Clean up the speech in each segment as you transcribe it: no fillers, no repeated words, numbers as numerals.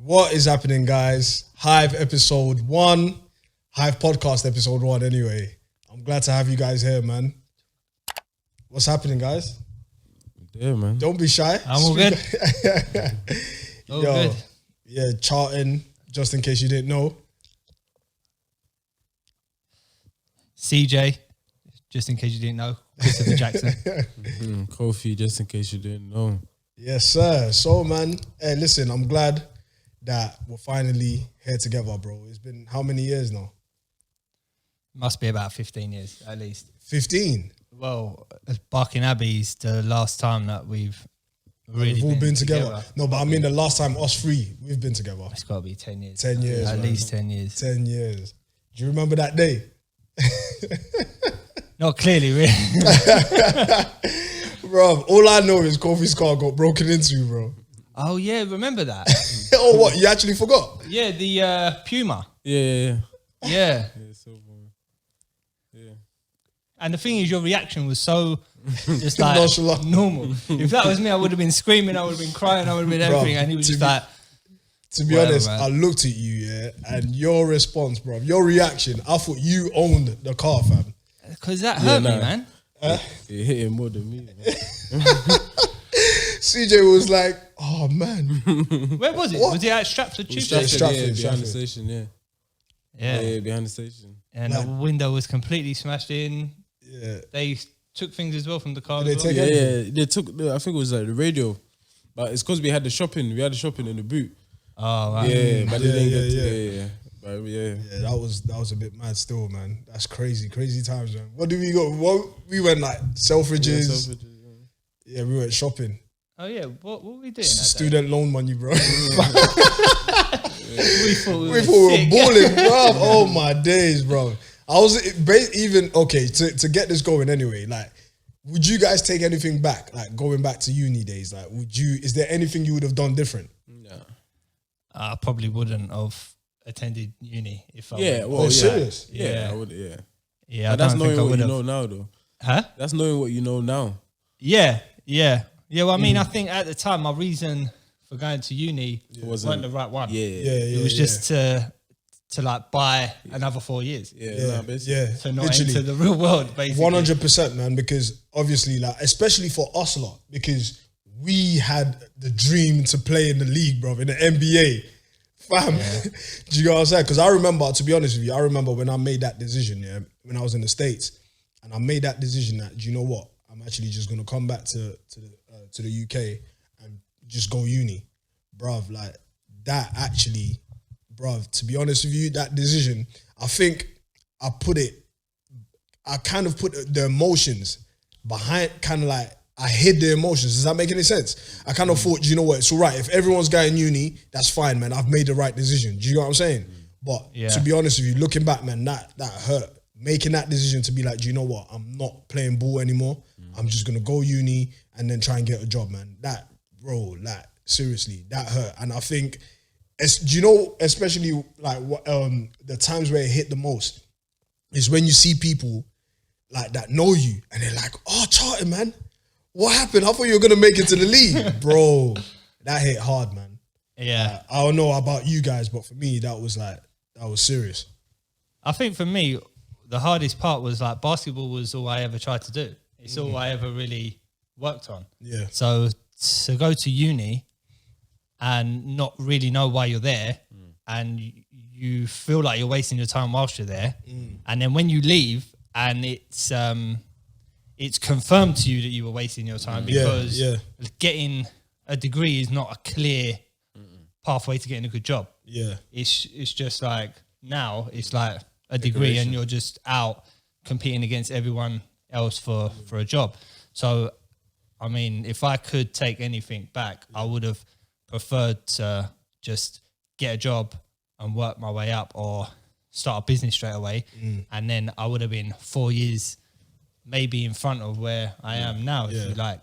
What is happening, guys? Hive episode 1. Hive podcast episode 1 anyway. I'm glad to have you guys here, man. What's happening, guys? Yeah, man. Don't be shy. I'm all good. Yo, good. Yeah, charting, just in case you didn't know. CJ, just in case you didn't know. Christopher Jackson. Kofi, just in case you didn't know. Yes, sir. So, man, hey, listen, I'm glad that we're finally here together, bro. It's been how many years now? Must be about 15 years, at least. 15? Well, Barking Abbey's the last time that we've really We've all been together. No, but I mean the last time us three, we've been together. It's got to be 10 years. 10 years, At man. least 10 years. 10 years. Do you remember that day? Not clearly, really. Bro, all I know is Kofi's car got broken into, bro. Oh, yeah, remember that? Oh, what? You actually forgot? Yeah, the Puma. Yeah. Yeah. So, yeah. And the thing is, your reaction was so just like Nonchalant. normal. If that was me, I would have been screaming, I would have been crying, I would have been everything. And he was just like... To be Whatever, honest, man. I looked at you, yeah, and your response, bro, your reaction, I thought you owned the car, fam. Because that hurt me, man. It hit him more than me. Man. CJ was like, oh, man. Where was it? What? Was it at Stratford Tube Stratford, Station? Stratford. Behind the station, yeah. Yeah. Behind the station. And the window was completely smashed in. Yeah. They took things as well from the car. Did as they well. take Yeah, they took, I think it was like the radio. But it's because we had the shopping in the boot. Oh, right. Yeah, but they didn't get to, yeah. yeah. But yeah. Yeah, that was a bit mad still, man. That's crazy times, man. What did we go? What, we went like Selfridges. Yeah, we went shopping. Oh, yeah. What were we doing that Student loan money, bro. day? We thought we We thought we were sick. balling, bro. Oh my days, bro. I was even okay to get this going anyway. Like, would you guys take anything back? Like going back to uni days, like, would you? Is there anything you would have done different? No. I probably wouldn't have attended uni if I Yeah, would. well, Oh, yeah. serious? Yeah, Yeah. I would, yeah. Yeah, I But that's don't think I knowing what would you have. know now, though. Huh? That's knowing what you know now. Yeah. Well, I mean, I think at the time, my reason for going to uni wasn't the right one. Yeah. It was just to like buy another 4 years. Yeah, basically. Yeah, To not literally. enter the real world, basically. 100%, man. Because obviously, like, especially for us lot, because we had the dream to play in the league, bro, in the NBA. Fam, do you know what I'm saying? Because I remember, to be honest with you, I remember when I made that decision, yeah, when I was in the States, and I made that decision that, do you know what? I'm actually just gonna come back to the UK and just go uni, bruv. Like that actually, bruv. To be honest with you, that decision, I think I kind of put the emotions behind, kind of like. I hid the emotions. Does that make any sense? I kind of thought, you know what, it's all right. If everyone's going uni, that's fine, man. I've made the right decision. Do you know what I'm saying? But to be honest with you, looking back, man, that hurt. Making that decision to be like, do you know what? I'm not playing ball anymore. I'm just going to go uni and then try and get a job, man. That, bro, like, seriously, that hurt. And I think, do you know, especially like the times where it hit the most is when you see people like that know you and they're like, oh, Charlton, man. What happened? I thought you were going to make it to the league. Bro, that hit hard, man. Yeah. I don't know about you guys, but for me, that was serious. I think for me, the hardest part was like basketball was all I ever tried to do. It's all I ever really worked on. Yeah. So to go to uni and not really know why you're there and you feel like you're wasting your time whilst you're there. And then when you leave and it's confirmed to you that you were wasting your time because getting a degree is not a clear pathway to getting a good job. Yeah. It's just like now it's like a degree and you're just out competing against everyone else for a job. So, I mean, if I could take anything back, I would have preferred to just get a job and work my way up or start a business straight away. And then I would have been 4 years maybe in front of where I am now, if you like.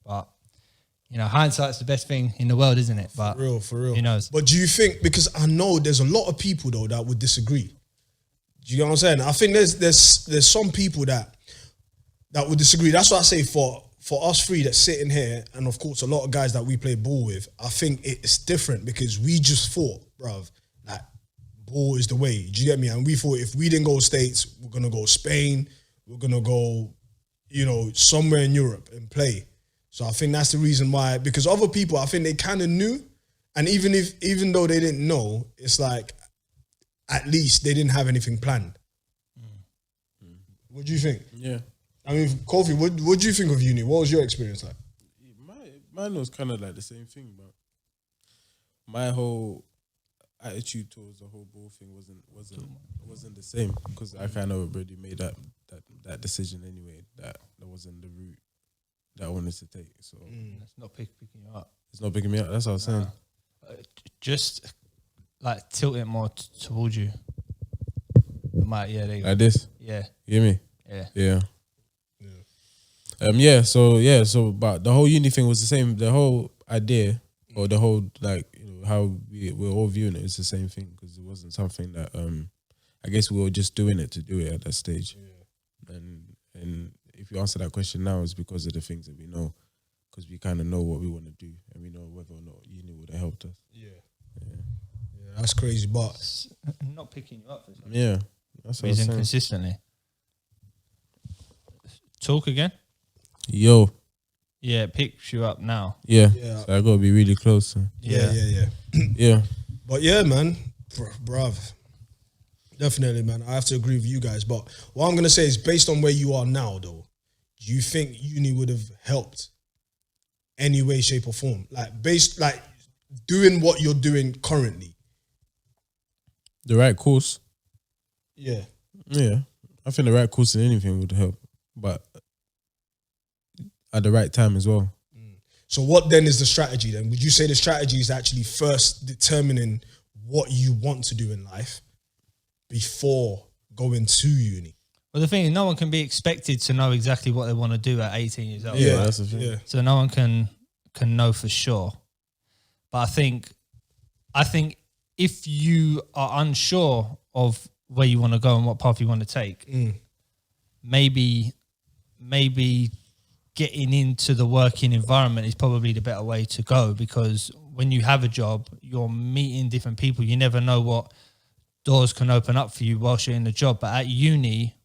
But, you know, hindsight's the best thing in the world, isn't it? But For real. who knows? But do you think, because I know there's a lot of people though that would disagree. Do you know what I'm saying? I think there's some people that would disagree. That's why I say for for us three that's sitting here, and of course a lot of guys that we play ball with, I think it's different because we just thought, bruv, like ball is the way. Do you get me? And we thought if we didn't go States, we're gonna go Spain, we're gonna go, you know, somewhere in Europe and play. So I think that's the reason why, because other people, I think they kind of knew, and even though they didn't know, it's like at least they didn't have anything planned. What do you think? Yeah. I mean, Kofi, what do you think of uni? What was your experience like? Mine was kind of like the same thing, but my whole attitude towards the whole ball thing wasn't the same because I kind of already made that decision anyway. That wasn't the route that I wanted to take. So It's not picking you up. it's not picking me up. That's what I was saying. Just like tilt it more towards you. Yeah, there you go. Like this. Yeah. You hear me? Yeah. So but the whole uni thing was the same. The whole idea or the whole like, you know, how we're all viewing it is the same thing because it wasn't something that I guess we were just doing it to do it at that stage. Yeah. And if you answer that question now, it's because of the things that we know, because we kind of know what we want to do and we know whether or not uni would have helped us. Yeah, that's crazy, but Not picking you up for something. Yeah, that's what I was Reason saying. consistently. Talk again? Yo, Yeah, it picks you up now. yeah. Yeah. So I gotta be really close. yeah. Yeah. But yeah, man, bruv. Definitely, man. I have to agree with you guys. But what I'm gonna say is, based on where you are now, though, do you think uni would have helped any way, shape, or form? Like doing what you're doing currently. The right course. Yeah. Yeah. I think the right course in anything would help, but at the right time as well. So what then is the strategy then? Would you say the strategy is actually first determining what you want to do in life before going to uni? Well, the thing is, no one can be expected to know exactly what they want to do at 18 years old. Yeah, right? that's the thing. Yeah. So no one can know for sure. But I think if you are unsure of where you want to go and what path you want to take, maybe getting into the working environment is probably the better way to go, because when you have a job, you're meeting different people. You never know what doors can open up for you whilst you're in the job. But at uni,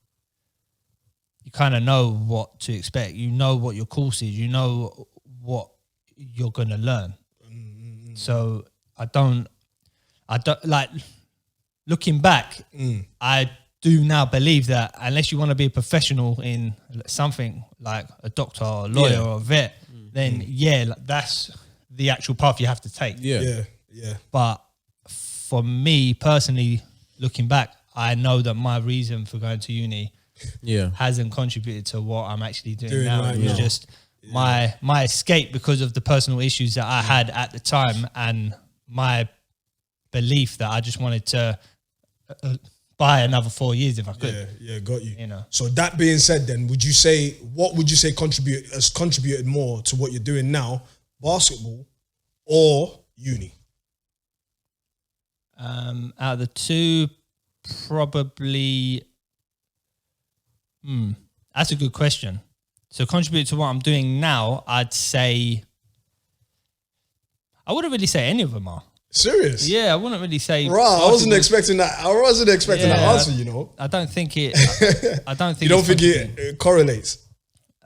you kind of know what to expect. You know what your course is. You know what you're going to learn. So I don't like looking back. I do now believe that unless you want to be a professional in something like a doctor or a lawyer or a vet, then like, that's the actual path you have to take. Yeah. But for me personally, looking back, I know that my reason for going to uni hasn't contributed to what I'm actually doing now. right It was now. just my escape because of the personal issues that I had at the time, and my belief that I just wanted to buy another 4 years if I could. Yeah, got you. You know. So that being said, then what would you say has contributed more to what you're doing now, basketball or uni? Out of the two, probably. That's a good question. So contribute to what I'm doing now, I'd say. I wouldn't really say any of them are. Serious? Yeah, I wouldn't really say. Right, I wasn't expecting that. I wasn't expecting that answer. You know, I don't think it. I don't think. you don't it's think contributing. it correlates?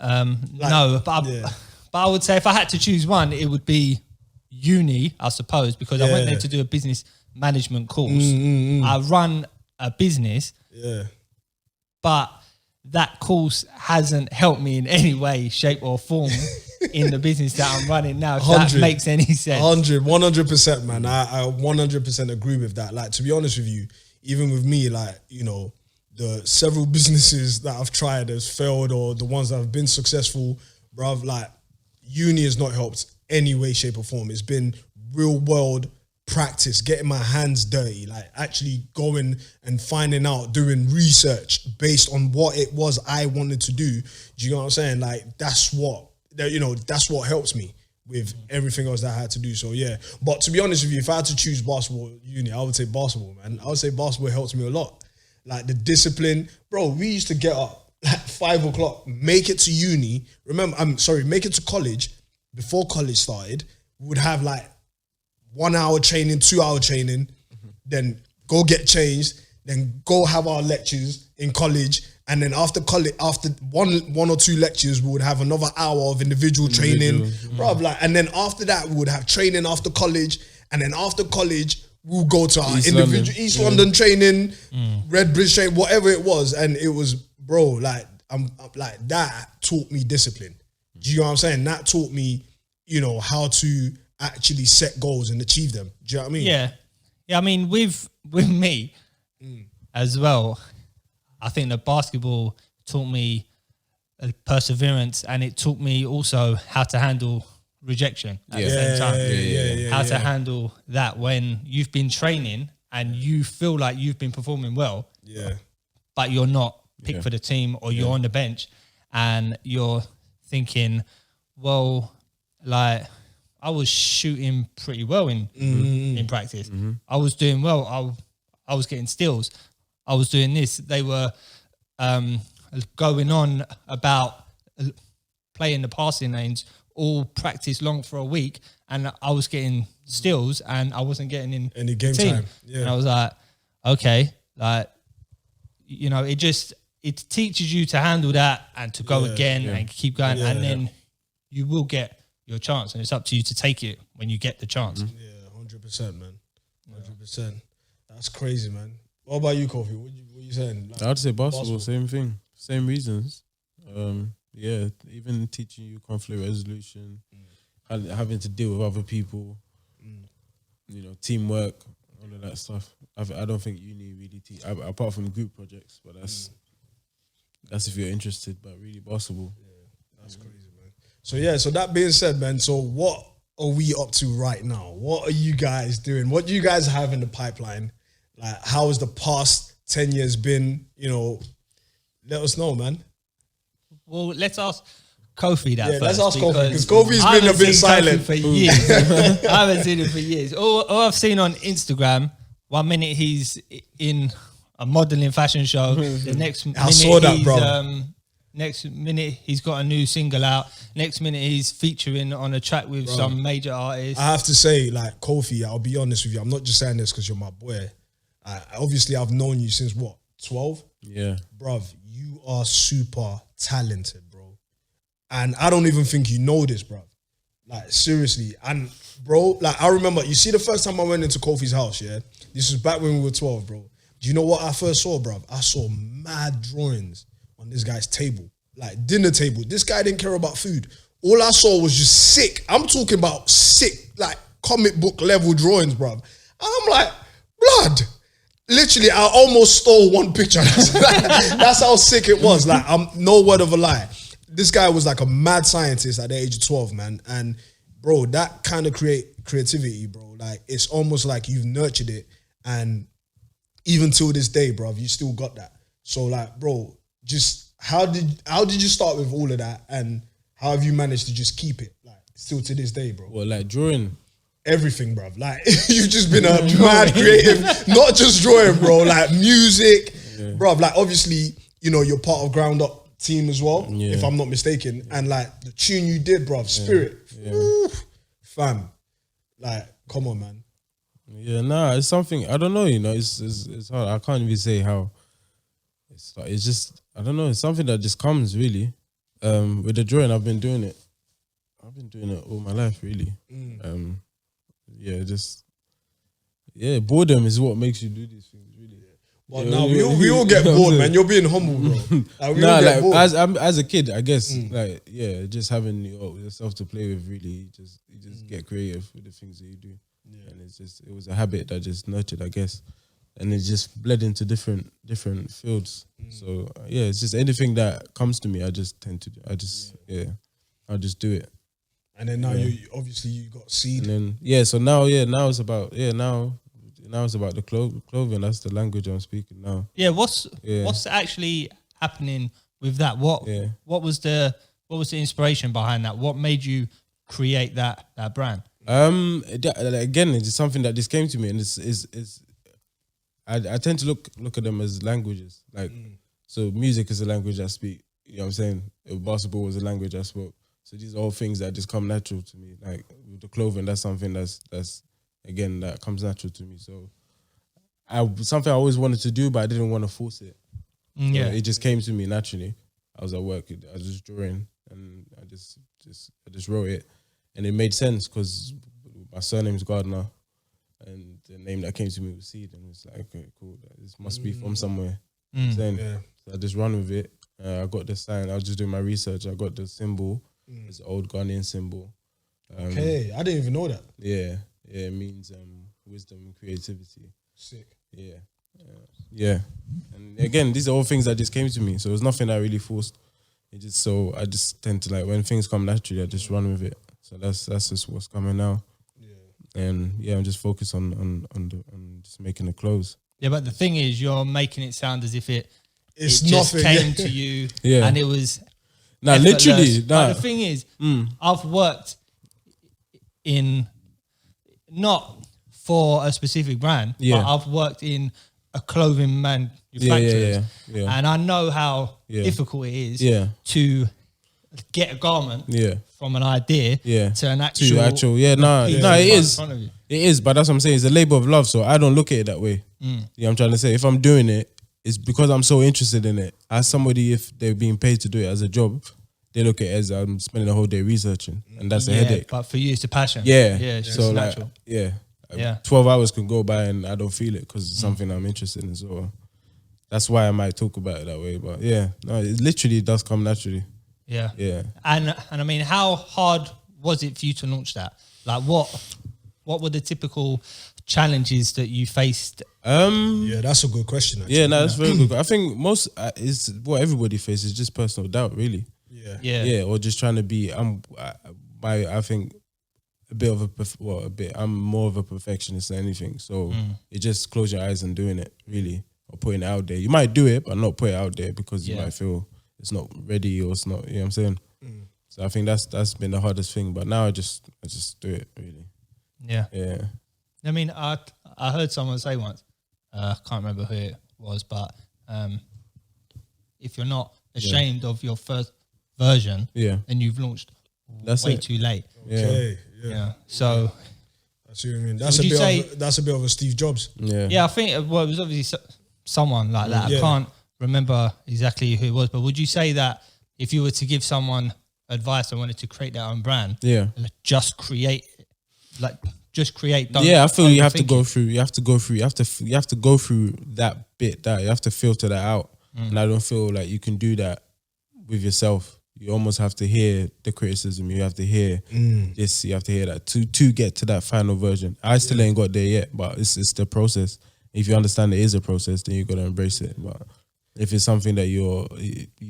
No, but I would say if I had to choose one, it would be uni, I suppose, because I went there to do a business management course. I run a business, but that course hasn't helped me in any way, shape or form in the business that I'm running now, if that makes any sense. 100%, man. I 100% agree with that. Like, to be honest with you, even with me, like, you know, the several businesses that I've tried has failed, or the ones that have been successful, bruv, like, uni has not helped any way, shape or form. It's been real world practice, getting my hands dirty, like actually going and finding out, doing research based on what it was I wanted to do. Do you know what I'm saying? Like, that's what helps me with everything else that I had to do. So yeah, but to be honest with you, if I had to choose basketball uni, I would say basketball, man. I would say basketball helps me a lot. Like the discipline, bro. We used to get up like 5 o'clock, make it to uni. Remember, make it to college. Before college started, we would have like 1 hour training, 2 hour training, then go get changed, then go have our lectures in college. And then after college, after one or two lectures, we would have another hour of individual training. Bruv, like, and then after that, we would have training after college. And then after college, we'll go to our East London training, Red Bridge training, whatever it was. And it was, bro, like, I'm like, that taught me discipline. Do you know what I'm saying? That taught me, you know, how to actually set goals and achieve them. Do you know what I mean? Yeah. Yeah, I mean, with me as well, I think that basketball taught me perseverance, and it taught me also how to handle rejection at the same time. How to handle that when you've been training and you feel like you've been performing well, but you're not picked for the team, or you're on the bench and you're thinking, well, like, I was shooting pretty well in practice. I was doing well. I was getting steals. I was doing this. They were going on about playing the passing lanes all practice long for a week, and I was getting steals and I wasn't getting in any game team. time. Yeah. And I was like, okay, like, you know, it teaches you to handle that and to go again and keep going, and then you will get your chance, and it's up to you to take it when you get the chance. Yeah, 100%, man. 100%. That's crazy, man. What about you, Kofi? What you saying? Like, I'd say basketball, same thing, same reasons. Even teaching you conflict resolution, having to deal with other people, you know, teamwork, all of that stuff. I don't think uni really apart from group projects, but that's if you're interested. But really, basketball. Yeah, that's crazy, man. So that being said, man. So what are we up to right now? What are you guys doing? What do you guys have in the pipeline? Like, how has the past 10 years been? You know, let us know, man. Well, let's ask Kofi that first. Let's ask Kofi, because Kofi's been a bit silent. Kofi for years. I haven't seen him for years. All I've seen on Instagram, 1 minute he's in a modelling fashion show. The next minute I saw that, bro. Next minute he's got a new single out. Next minute he's featuring on a track with some major artists. I have to say, like, Kofi, I'll be honest with you. I'm not just saying this because you're my boy. Obviously, I've known you since what, 12? Yeah. Bruv, you are super talented, bro. And I don't even think you know this, bruv. Like, seriously. And, bro, like, I remember, you see the first time I went into Kofi's house, yeah? This was back when we were 12, bro. Do you know what I first saw, bruv? I saw mad drawings on this guy's table. Like, dinner table. This guy didn't care about food. All I saw was just sick. I'm talking about sick, like, comic book level drawings, bruv. And I'm like, blood. Literally, I almost stole one picture. That's how sick it was. Like, I'm no word of a lie. This guy was like a mad scientist at the age of 12, man. And bro, that kind of creativity, bro, like, it's almost like you've nurtured it. And even till this day, bro, you still got that. So, like, bro, just how did you start with all of that, and how have you managed to just keep it, like, still to this day, bro? Well, like drawing. Everything, bruv. Like, you've just been a mad creative, not just drawing, bro. Like, music, bruv. Like, obviously, you know, you're part of Ground Up team as well, if I'm not mistaken. And, like, the tune you did, bruv, Spirit. Woo, fam. Like, come on, man. Yeah, nah, it's something, I don't know, you know, it's hard. I can't even say how. It's just, I don't know, it's something that just comes, really. With the drawing, I've been doing it all my life, really. Boredom is what makes you do these things, really. Well, now we all get bored, man. You're being humble, bro. Like, we all get bored. as a kid, I guess, just having yourself to play with, really, you just get creative with the things that you do. Yeah. And it was a habit that just nurtured, I guess. And it just bled into different fields. So it's just anything that comes to me, I just tend to do. I'll just do it. And then now you got Seed. And then so now it's about now it's about the clothing. That's the language I'm speaking now. Yeah, what's actually happening with that? What was the inspiration behind that? What made you create that brand? Again, it's something that just came to me, and it's I tend to look at them as languages. Like So music is a language I speak. You know what I'm saying? Basketball was a language I spoke. So these are all things that just come natural to me. Like with the clothing, that's something that's again that comes natural to me. So something I always wanted to do, but I didn't want to force it. So it just came to me naturally. I was at work, I was just drawing, and I just wrote it, and it made sense because my surname's Gardner, and the name that came to me was Seed, and it's like, okay, cool, this must be from somewhere. So I just run with it. I got the sign. I was just doing my research. I got the symbol. It's an old Ghanaian symbol. Okay, I didn't even know that. Yeah, it means wisdom and creativity. Sick. Yeah. And again, these are all things that just came to me. So it was nothing I really forced. I just tend to, like, when things come naturally, I just run with it. So that's just what's coming now. Yeah. And I'm just focused on just making the clothes. Yeah, but the thing is, you're making it sound as if it just nothing, came to you and it was literally. But the thing is, I've worked in, not for a specific brand, but I've worked in a clothing manufacturer, and I know how difficult it is to get a garment from an idea to an actual it is. It is, but that's what I'm saying. It's a labor of love, so I don't look at it that way. You know what I'm trying to say? If I'm doing it, it's because I'm so interested in it. As somebody, if they're being paid to do it as a job, they look at it as I'm spending the whole day researching, and that's a headache. But for you, it's a passion. It's so natural. 12 hours can go by and I don't feel it because it's something I'm interested in. So that's why I might talk about it that way. But it literally does come naturally. Yeah. And I mean, how hard was it for you to launch that? Like, what were the typical challenges that you faced? That's a good question. Actually. That's very good. I think most is what everybody faces, just personal doubt, really. Or just trying to be. I think a bit of I'm more of a perfectionist than anything. So it just close your eyes and doing it, really, or putting it out there. You might do it, but not put it out there because you might feel it's not ready or it's not. You know what I'm saying? So I think that's been the hardest thing. But now I just do it, really. Yeah. I mean, I heard someone say once, I can't remember who it was, but if you're not ashamed of your first version, then you've launched way too late. Okay. So that's what I mean. That's a bit of a Steve Jobs. Yeah, I think it was obviously someone like that. I can't remember exactly who it was, but would you say that if you were to give someone advice and wanted to create their own brand, just create. I feel you have to go through. You have to go through that bit. That you have to filter that out. And I don't feel like you can do that with yourself. You almost have to hear the criticism. You have to hear this. You have to hear that to get to that final version. I still ain't got there yet, but it's the process. If you understand it is a process, then you got to embrace it. But if it's something that you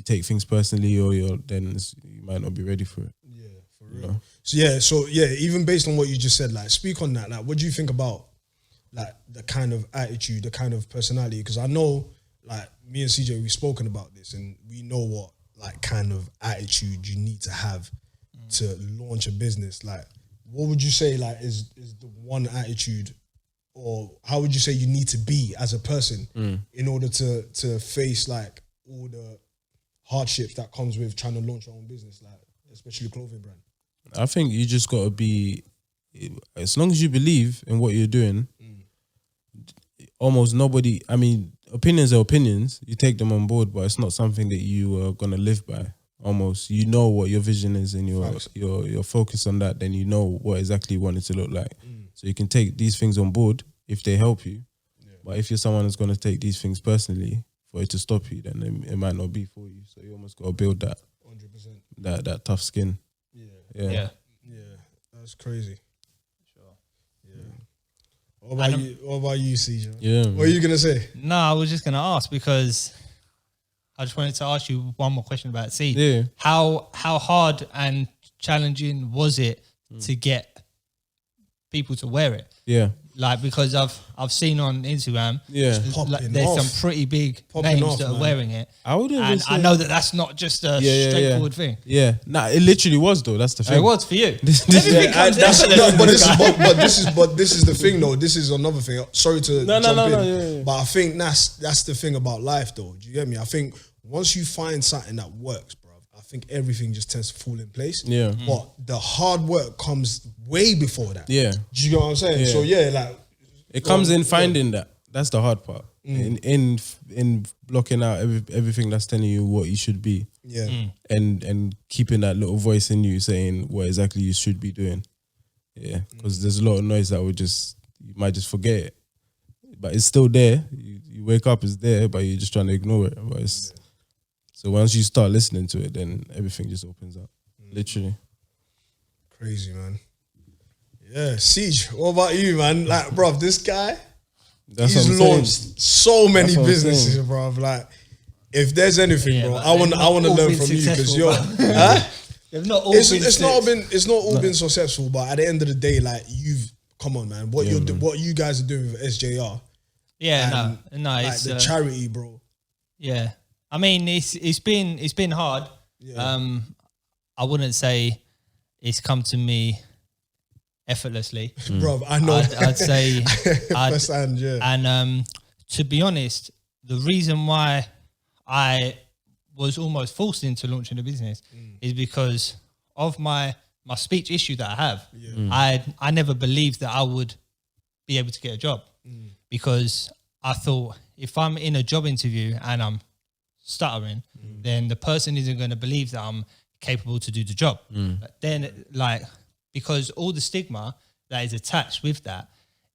take things personally, then you might not be ready for it. Yeah, for real. So even based on what you just said, like, speak on that. Like, what do you think about, like, the kind of attitude, the kind of personality? Because I know, like, me and CJ, we've spoken about this, and we know what, like, kind of attitude you need to have to launch a business. Like, what would you say, like, is the one attitude, or how would you say you need to be as a person in order to face, like, all the hardships that comes with trying to launch your own business, like, especially a clothing brand? I think you just got to be, as long as you believe in what you're doing, almost nobody, I mean, opinions are opinions, you take them on board, but it's not something that you are going to live by. Almost, you know what your vision is and you're focused on that, then you know what exactly you want it to look like. So you can take these things on board if they help you. But if you're someone who's going to take these things personally for it to stop you, then it might not be for you. So you almost got to build that 100%. That tough skin. Yeah, that's crazy. Sure. Yeah. What about you, CJ? Yeah. What are you gonna say? No, I was just gonna ask because I just wanted to ask you one more question about Seed. Yeah. How hard and challenging was it to get people to wear it. Yeah. Like, because I've seen on Instagram, Popping there's off. some pretty big Popping names off, that are man. wearing it. I wouldn't even And say- I know that that's not just a straightforward thing. Yeah. Nah, it literally was though. That's the thing. It was for you. This- Everything Yeah, comes that's, effortless no, in but this this is guy. but this is the thing though. This is another thing. Sorry to No, jump in, yeah. but I think that's the thing about life though. Do you get me? I think once you find something that works, bro, I think everything just tends to fall in place. Yeah. But the hard work comes way before that. Yeah. Do you get what I'm saying? Yeah. So yeah, like It comes in finding that. That's the hard part. In blocking out everything that's telling you what you should be. yeah. And keeping that little voice in you saying what exactly you should be doing. Yeah. Because there's a lot of noise that you might just forget it. But it's still there. You wake up, it's there, but you're just trying to ignore it. But so once you start listening to it, then everything just opens up. Literally. Crazy, man. Yeah, Siege, what about you, man? Like, bro, this guy, That's he's what I'm saying. launched so many That's what I'm businesses, saying. bro. Like, if there's anything, Yeah, bro, but I want they've not to all learn been from you because successful, you're, but- huh? They've not all It's been not sticks. been successful, but at the end of the day, like come on, man. What what you guys are doing with SJR, Yeah, no, like it's the charity, bro. yeah. I mean, it's been hard. Yeah. I wouldn't say it's come to me effortlessly. Bro, I know. I'd say, firsthand, yeah. and to be honest, the reason why I was almost forced into launching a business is because of my speech issue that I have. I never believed that I would be able to get a job because I thought if I'm in a job interview and I'm stuttering, then the person isn't going to believe that I'm capable to do the job. But then, like, because all the stigma that is attached with that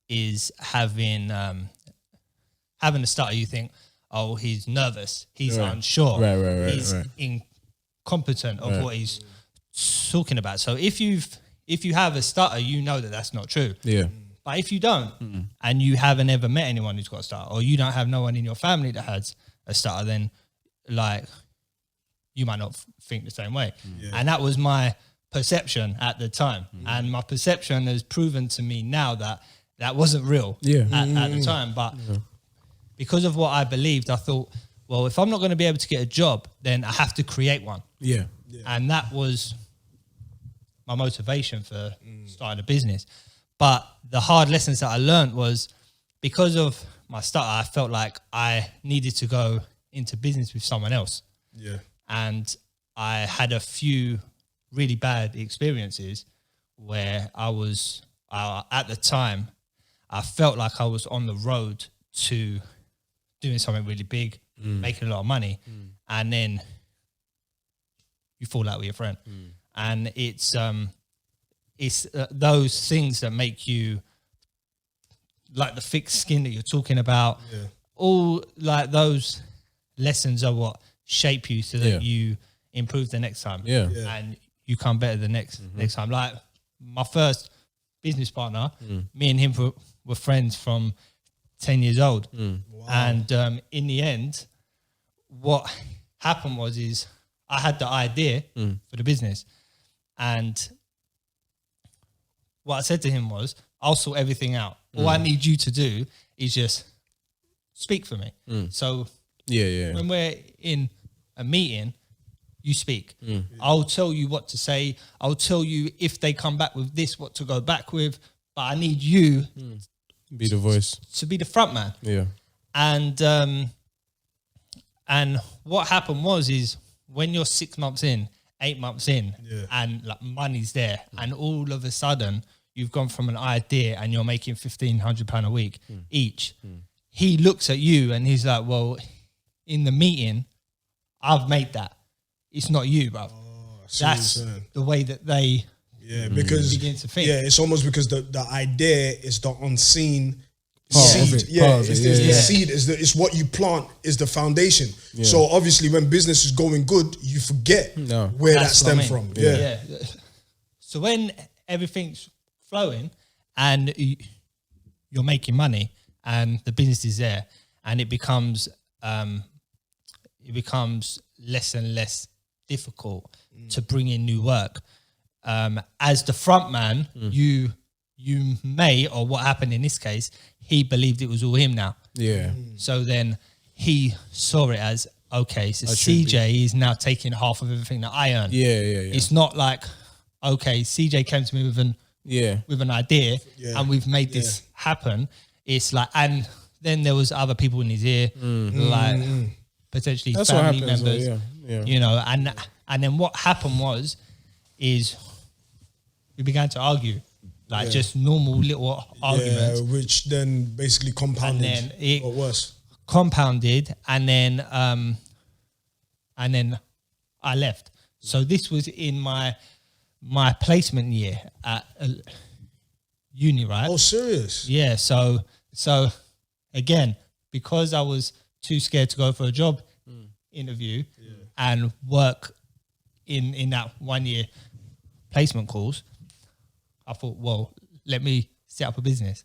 is having a stutter. You think, oh, he's nervous, he's unsure, Right, he's incompetent of what he's talking about. So if you have a stutter, you know that that's not true. Yeah. But if you don't, and you haven't ever met anyone who's got a stutter, or you don't have no one in your family that has a stutter, then like you might not think the same way. And that was my perception at the time. And my perception has proven to me now that that wasn't real at the time. But because of what I believed, I thought, well, if I'm not going to be able to get a job, then I have to create one. Yeah. And that was my motivation for starting a business. But the hard lessons that I learned was because of my stutter, I felt like I needed to go into business with someone else. Yeah. And I had a few really bad experiences where I was, at the time, I felt like I was on the road to doing something really big, making a lot of money, and then you fall out with your friend. And it's those things that make you, like the thick skin that you're talking about, all like those lessons are what shape you so that you improve the next time. And you come better the next time. Like my first business partner, me and him were friends from 10 years old. Wow. And in the end, what happened is I had the idea for the business, and what I said to him was, I'll sort everything out. All I need you to do is just speak for me. So when we're in a meeting, you speak. I'll tell you what to say. I'll tell you if they come back with this, what to go back with. But I need you Be the voice. to be the front man. Yeah. And what happened is when you're 6 months in, 8 months in, and like money's there, and all of a sudden you've gone from an idea and you're making £1,500 a week each. He looks at you and he's like, well, in the meeting, I've made that. It's not you, bro. That's the way that they because begin to think. it's almost because the idea is the unseen Part of seed. it, part of it, The seed it's what you plant is the foundation. So obviously when business is going good, you forget where that That's what I stemmed mean. from. So when everything's flowing and you're making money and the business is there, and it becomes less and less difficult to bring in new work. As the front man, you you may, or what happened in this case, he believed it was all him now. Yeah. So then he saw it as, okay, so I should CJ is now taking half of everything that I earn. Yeah. It's not like, okay, CJ came to me with an idea and we've made this happen. It's like, and then there was other people in his ear, like potentially That's family what happens, members, yeah. you know, and then what happened is we began to argue, like just normal little arguments. Yeah, which then basically compounded, And then it- or worse. Compounded, and then I left. So this was in my placement year at uni, right? Oh, serious? Yeah. So again, because I was too scared to go for a job interview and work in that 1 year placement course, I thought, well, let me set up a business,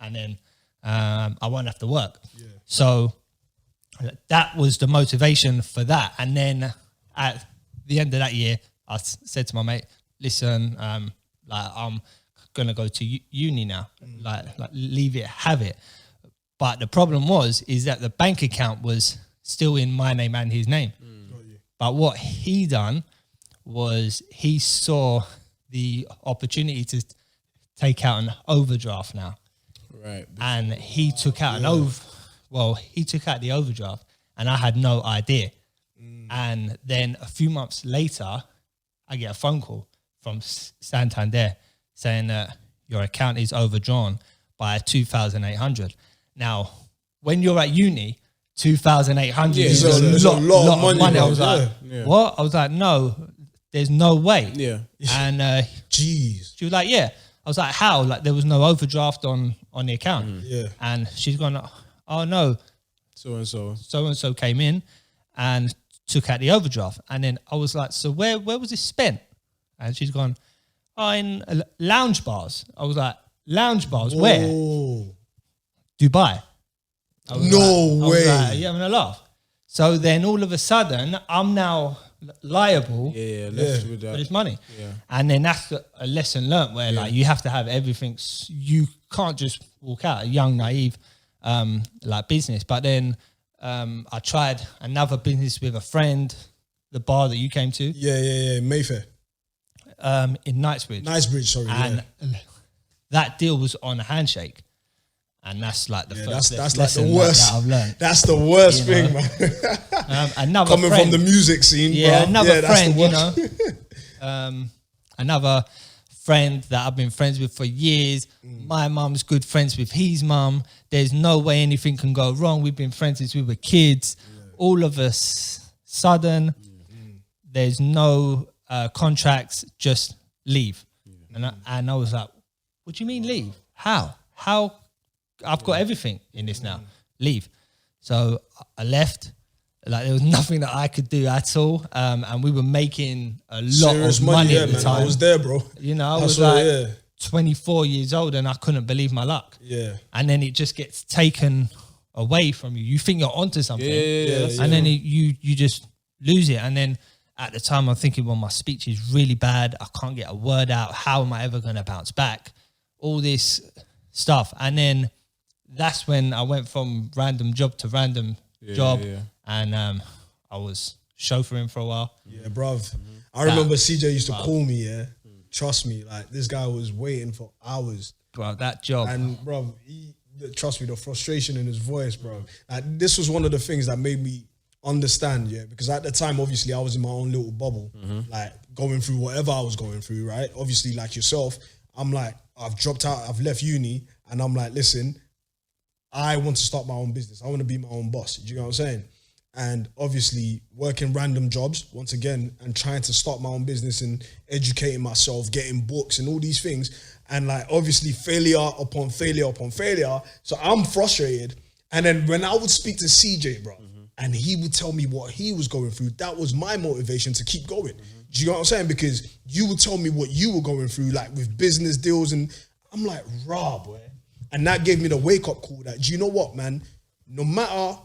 and then I won't have to work. Yeah. So that was the motivation for that. And then at the end of that year, I said to my mate, listen, like I'm going to go to uni now, like leave it, have it. But the problem is that the bank account was still in my name and his name. But what he done was he saw the opportunity to take out an overdraft now. Right. And he took out he took out the overdraft and I had no idea. And then a few months later, I get a phone call from Santander saying that your account is overdrawn by 2,800. Now, when you're at uni, 2,800 is a lot of money. I was like, what? I was like, no, there's no way. Yeah. And Jeez. she was like, yeah. I was like, how? Like there was no overdraft on the account. Yeah. And she's gone, oh no. So-and-so came in and took out the overdraft. And then I was like, so where was it spent? And she's gone, oh, in lounge bars. I was like, lounge bars? Whoa. Where? Dubai. No way. Like, you having a laugh? So then all of a sudden, I'm now liable Left with for that. this money. Yeah. And then that's a lesson learnt where like you have to have everything. You can't just walk out a young, naive like business. But then I tried another business with a friend, the bar that you came to. Yeah. Mayfair. In Knightsbridge. Knightsbridge, sorry. And that deal was on a handshake. And that's like the first that's like lesson the worst. that I've learned. That's the worst thing, man. Another Coming friend, from the music scene, yeah, bro. another that's friend, the you worst. know, another friend that I've been friends with for years. My mum's good friends with his mum. There's no way anything can go wrong. We've been friends since we were kids. All of a sudden, there's no contracts. Just leave. And I was like, "What do you mean leave? How? I've got everything in this now. Leave." So I left. Like there was nothing that I could do at all, and we were making a lot Serious of money at the man. time. I was there, bro. You know, I That's was what- like 24 years old, and I couldn't believe my luck. Yeah. And then it just gets taken away from you. You think you're onto something, and then you just lose it. And then at the time, I'm thinking, well, my speech is really bad. I can't get a word out. How am I ever going to bounce back? All this stuff, and then that's when I went from random job to random job. And I was chauffeuring for a while. Yeah, bruv. I remember CJ used to call me, Trust me, like this guy was waiting for hours. Bro, that job. And bruv, trust me, the frustration in his voice, bro. Like, this was one of the things that made me understand, because at the time, obviously, I was in my own little bubble, like going through whatever I was going through, right? Obviously, like yourself, I'm like, I've dropped out, I've left uni, and I'm like, listen, I want to start my own business. I want to be my own boss. Do you know what I'm saying? And obviously working random jobs once again and trying to start my own business and educating myself, getting books and all these things. And like obviously failure upon failure upon failure. So I'm frustrated. And then when I would speak to CJ, bro, and he would tell me what he was going through, that was my motivation to keep going. Do you know what I'm saying? Because you would tell me what you were going through, like with business deals, and I'm like, raw, boy. And that gave me the wake-up call that, do you know what, man? No matter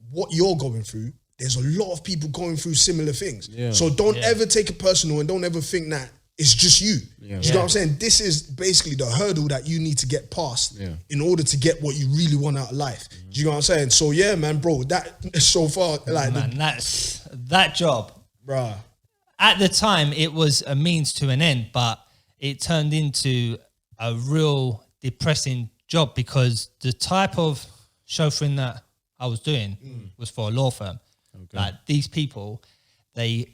what you're going through, there's a lot of people going through similar things. Yeah. So don't ever take it personal and don't ever think that it's just you. Yeah. Do you know what I'm saying? This is basically the hurdle that you need to get past in order to get what you really want out of life. Do you know what I'm saying? So yeah, man, bro, that so far, like, Man, that's that job. bruh. At the time, it was a means to an end, but it turned into a real depressing job because the type of chauffeuring that I was doing was for a law firm. Okay. Like these people, they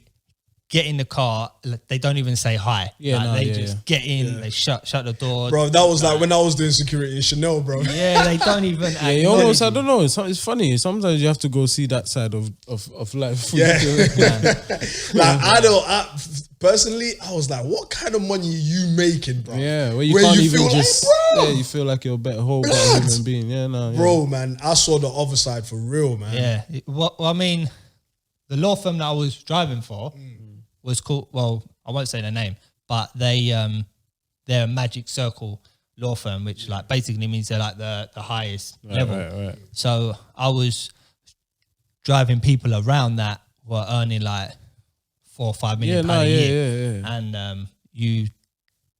get in the car, they don't even say hi. They just get in, they shut the door. Bro, that was like when I was doing security in Chanel, bro. Yeah, they don't even. You almost, I don't know. It's funny. Sometimes you have to go see that side of life. Yeah. Personally, I was like, what kind of money are you making, bro? Yeah, where you can't even just. Like, you feel like you're a better human being. Yeah, no, bro, man, I saw the other side for real, man. Yeah, well, I mean, the law firm that I was driving for was called. Well, I won't say the name, but they're a Magic Circle law firm, which like basically means they're like the highest level. Right. So I was driving people around that were earning like £4 or £5 million a year, and you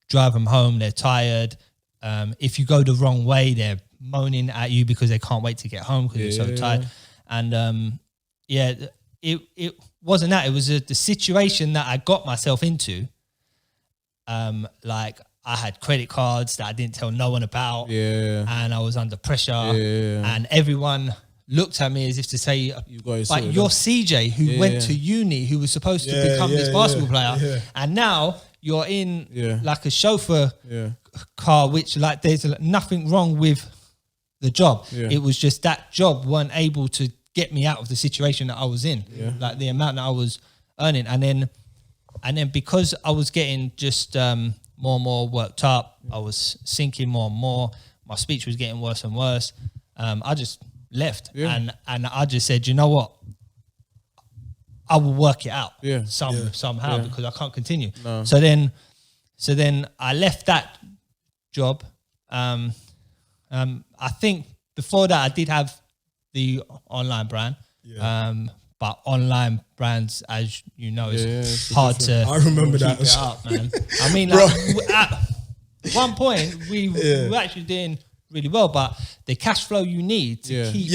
drive them home. They're tired. If you go the wrong way, they're moaning at you because they can't wait to get home because they're so tired. And it wasn't that. It was the situation that I got myself into. Like I had credit cards that I didn't tell no one about. Yeah. And I was under pressure. Yeah. And everyone looked at me as if to say, you're CJ who went to uni, who was supposed to become this basketball player. Yeah. And now you're in like a chauffeur car, which like there's nothing wrong with the job. Yeah. It was just that job weren't able to get me out of the situation that I was in, like the amount that I was earning. And then because I was getting just more and more worked up, I was sinking more and more. My speech was getting worse and worse. I just left and I just said, you know what? I will work it out somehow because I can't continue. No. So then I left that job. I think before that I did have the online brand. But online brands, as you know, is hard to. I remember that. Keep it up, man. I mean, like, at one point we were actually doing really well, but the cash flow you need to keep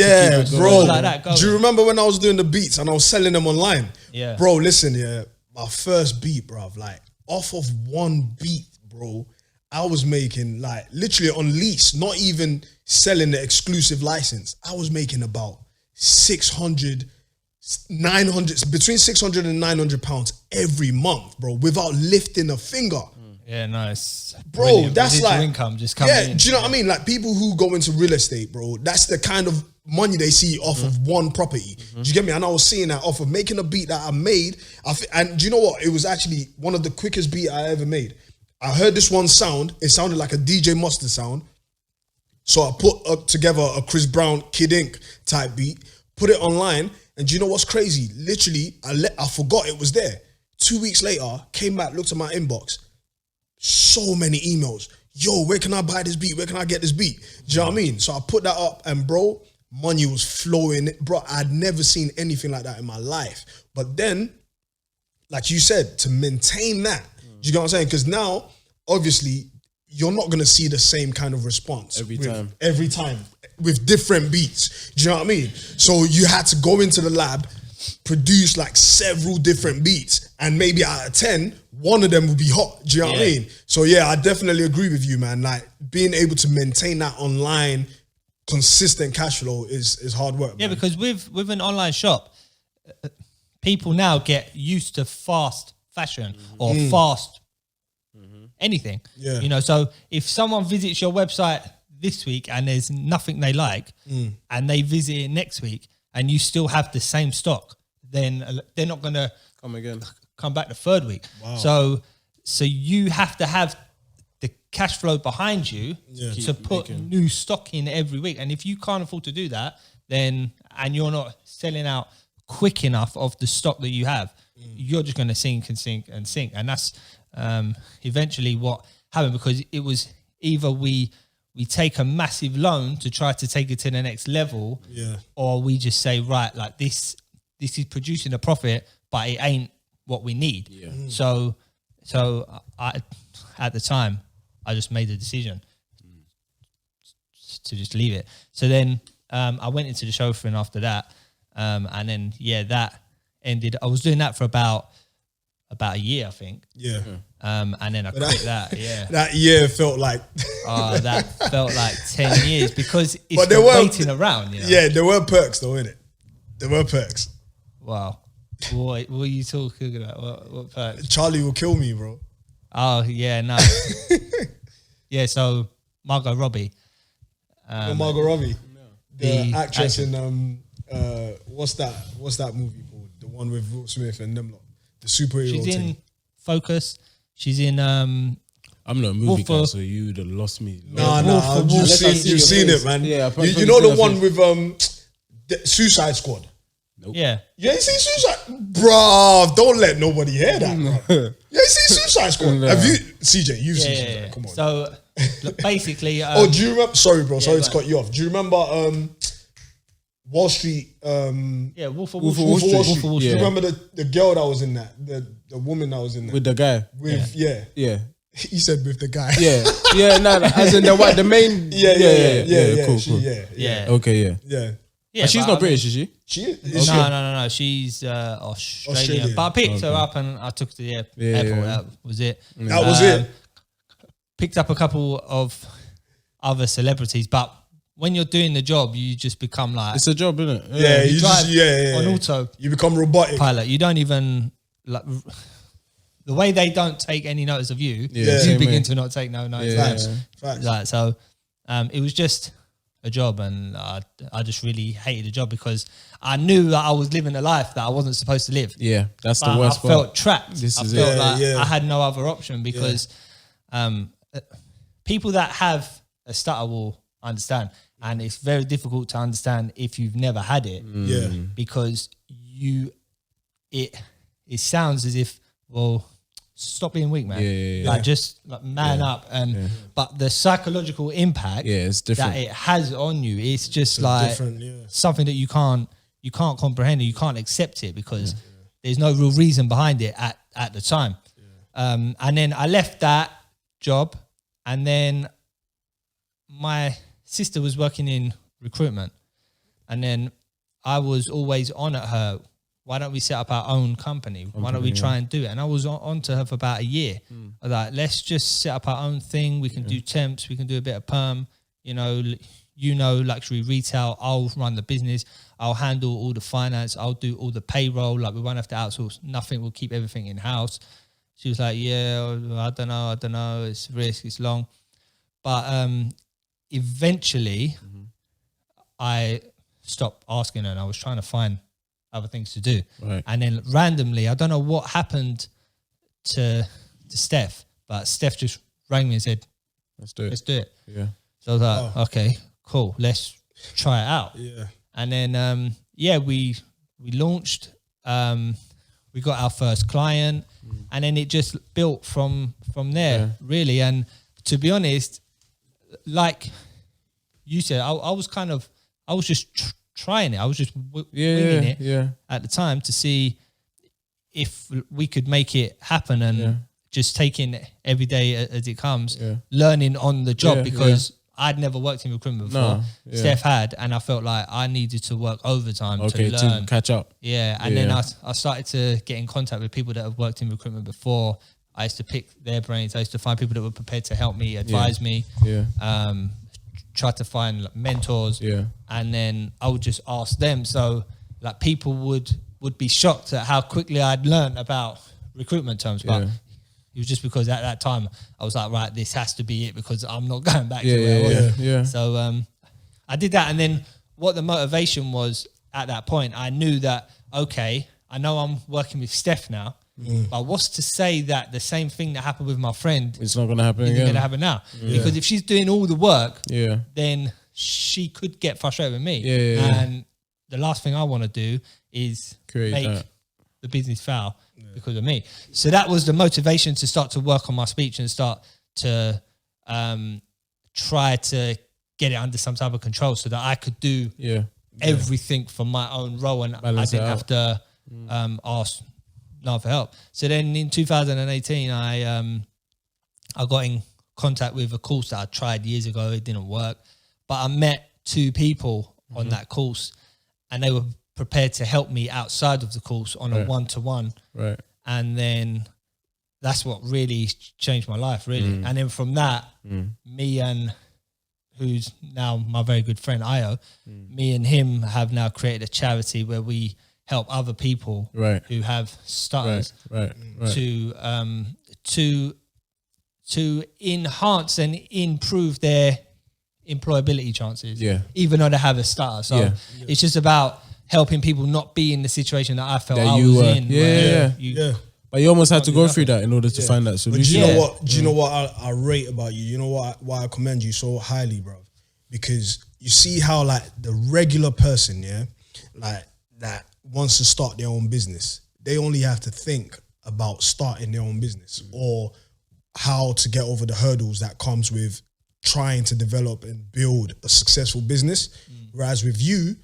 bro. like that going. Do you remember when I was doing the beats and I was selling them online? Yeah, bro. Listen, my first beat, bro. Like off of one beat, bro, I was making like literally on lease, not even selling the exclusive license. I was making about 600, 900, between 600 and 900 pounds every month, bro, without lifting a finger. Yeah, nice. Bro, brilliant. that's Residual like income just coming in. Do you know what I mean? Like people who go into real estate, bro, that's the kind of money they see off of one property. Do you get me? And I was seeing that off of making a beat that I made. And do you know what? It was actually one of the quickest beat I ever made. I heard this one sound. It sounded like a DJ Mustard sound. So I put together a Chris Brown, Kid Ink type beat, put it online. And do you know what's crazy? Literally, I forgot it was there. 2 weeks later, came back, looked at my inbox. So many emails. Yo, where can I buy this beat? Where can I get this beat? Do you know what I mean? So I put that up and bro, money was flowing. Bro, I'd never seen anything like that in my life. But then, like you said, to maintain that, do you know what I'm saying? Because now, obviously, you're not going to see the same kind of response. Every time. With different beats. Do you know what I mean? So you had to go into the lab, produce like several different beats, and maybe out of 10, one of them would be hot. Do you know what I mean? So yeah, I definitely agree with you, man. Like being able to maintain that online consistent cash flow is hard work. Yeah, man. because with an online shop, people now get used to fast fashion or fast anything. Yeah. You know, so if someone visits your website this week and there's nothing they like and they visit it next week and you still have the same stock, then they're not going to come back the third week. Wow. So you have to have the cash flow behind you to put new stock in every week. And if you can't afford to do that, then, and you're not selling out quick enough of the stock that you have, you're just going to sink and sink and sink. And that's eventually what happened, because it was either we take a massive loan to try to take it to the next level, or we just say, right, like this is producing a profit, but it ain't what we need. So So I, at the time, I just made the decision to just leave it. So then I went into the chauffeuring after that. And then, that ended. I was doing that for about a year, I think. Yeah. And then I quit that. Yeah. That year felt like. That felt like 10 years because it's But there the were- waiting around, you know? Yeah, there were perks though, innit? There were perks. Wow. What are you talking about? What perks? Charlie will kill me, bro. Oh, yeah, no. Yeah, so Margot Robbie. Margot Robbie, the the actress actress. in what's that movie called? The one with Will Smith and them lot. The superhero She's thing. in Focus. She's in I'm not a movie Wolf guy, of- so you would have lost me. Nah, Wolf of Wall you've Street. seen it, man. Yeah, I've you know the probably one with the Suicide Squad. Yeah. You ain't seen Suicide, bro. Don't let nobody hear that, bro. You ain't seen Suicide Squad. No. Have you, CJ? You've seen Yeah. Suicide? Come on. So look, basically, Oh, do you remember? Sorry, bro. Sorry go to cut you off. Do you remember Wall Street? Wolf of Wolf Wall of Street. Wall Wall Street. Street. Do you Yeah. remember the girl that was in that? The woman that was in that? With the guy. With Yeah. He said with the guy. Yeah, no, as in the main. Yeah. Cool, She, cool. Yeah. Okay, yeah. yeah. Yeah, But she's but not I British, is she? She is. No. She's Australian. Australian. But I picked her up and I took to the airport. Yeah. That was it. That was it. Picked up a couple of other celebrities, but when you're doing the job, you just become like It's a job, isn't it? Yeah, you drive just on auto You become robotic. pilot. You don't even like the way they don't take any notice of you. Yeah, you same begin way. to not take no notice. Yeah. of them. Facts. Like, so it was just a job, and I just really hated the job because I knew that I was living a life that I wasn't supposed to live. Yeah, that's the But worst I part. felt trapped. This I is felt it. like Yeah. I had no other option because people that have a stutter will understand, and it's very difficult to understand if you've never had it. Yeah. Because it sounds as if, well, stop being weak, man. Yeah. Like just like man up, and but the psychological impact Yeah, it's different. that it has on you, it's just like different, yeah. something that you can't comprehend, and you can't accept it because there's no real reason behind it at the time. And then I left that job, and then my sister was working in recruitment, and then I was always on at her, why don't we set up our own company? Why don't we try and do it? And I was on to her for about a year. I was like, let's just set up our own thing. We can do temps. We can do a bit of perm. Luxury retail. I'll run the business. I'll handle all the finance. I'll do all the payroll. Like, we won't have to outsource nothing. We'll keep everything in-house. She was like, yeah, I don't know. It's risk. It's long. But eventually I stopped asking her, and I was trying to find other things to do. Right. And then randomly, I don't know what happened to Steph, but Steph just rang me and said, Let's do it. let's do it. Yeah. So I was like, okay, cool, let's try it out. Yeah. And then, we launched, we got our first client, and then it just built from there, really. And to be honest, like you said, I was just trying it. I was just winging it at the time to see if we could make it happen, and just taking it every day as it comes, learning on the job, because I'd never worked in recruitment before. No, Steph had, and I felt like I needed to work overtime to Okay, learn. to catch up. Yeah, and then I started to get in contact with people that have worked in recruitment before. I used to pick their brains. I used to find people that were prepared to help me, advise me. Yeah. Try to find mentors. Yeah. And then I would just ask them. So like people would be shocked at how quickly I'd learned about recruitment terms. But it was just because at that time I was like, right, this has to be it, because I'm not going back to where I was. Yeah. So I did that, and then what the motivation was at that point, I knew that, okay, I know I'm working with Steph now, but what's to say that the same thing that happened with my friend It's not gonna happen isn't again. going to happen now? Because if she's doing all the work, Yeah. then she could get frustrated with me. Yeah. And the last thing I want to do is Create make that. the business fail because of me. So that was the motivation to start to work on my speech and start to try to get it under some type of control so that I could do everything from my own role, and Balance I didn't it have to ask for help. So then in 2018, I got in contact with a course that I tried years ago. It didn't work, but I met 2 people on that course, and they were prepared to help me outside of the course on a one-to-one. Right. And then that's what really changed my life, really. And then from that, me and who's now my very good friend, Io, me and him have now created a charity where we help other people who have stutters to enhance and improve their employability chances, even though they have a stutter. So it's just about helping people not be in the situation that I felt That I you was were. in. But you almost had to go through that in order to find that solution. But do you know what? Do you know what I rate about you? You know why I commend you so highly, bro? Because you see how like the regular person, like that wants to start their own business, they only have to think about starting their own business or how to get over the hurdles that comes with trying to develop and build a successful business. Whereas with you,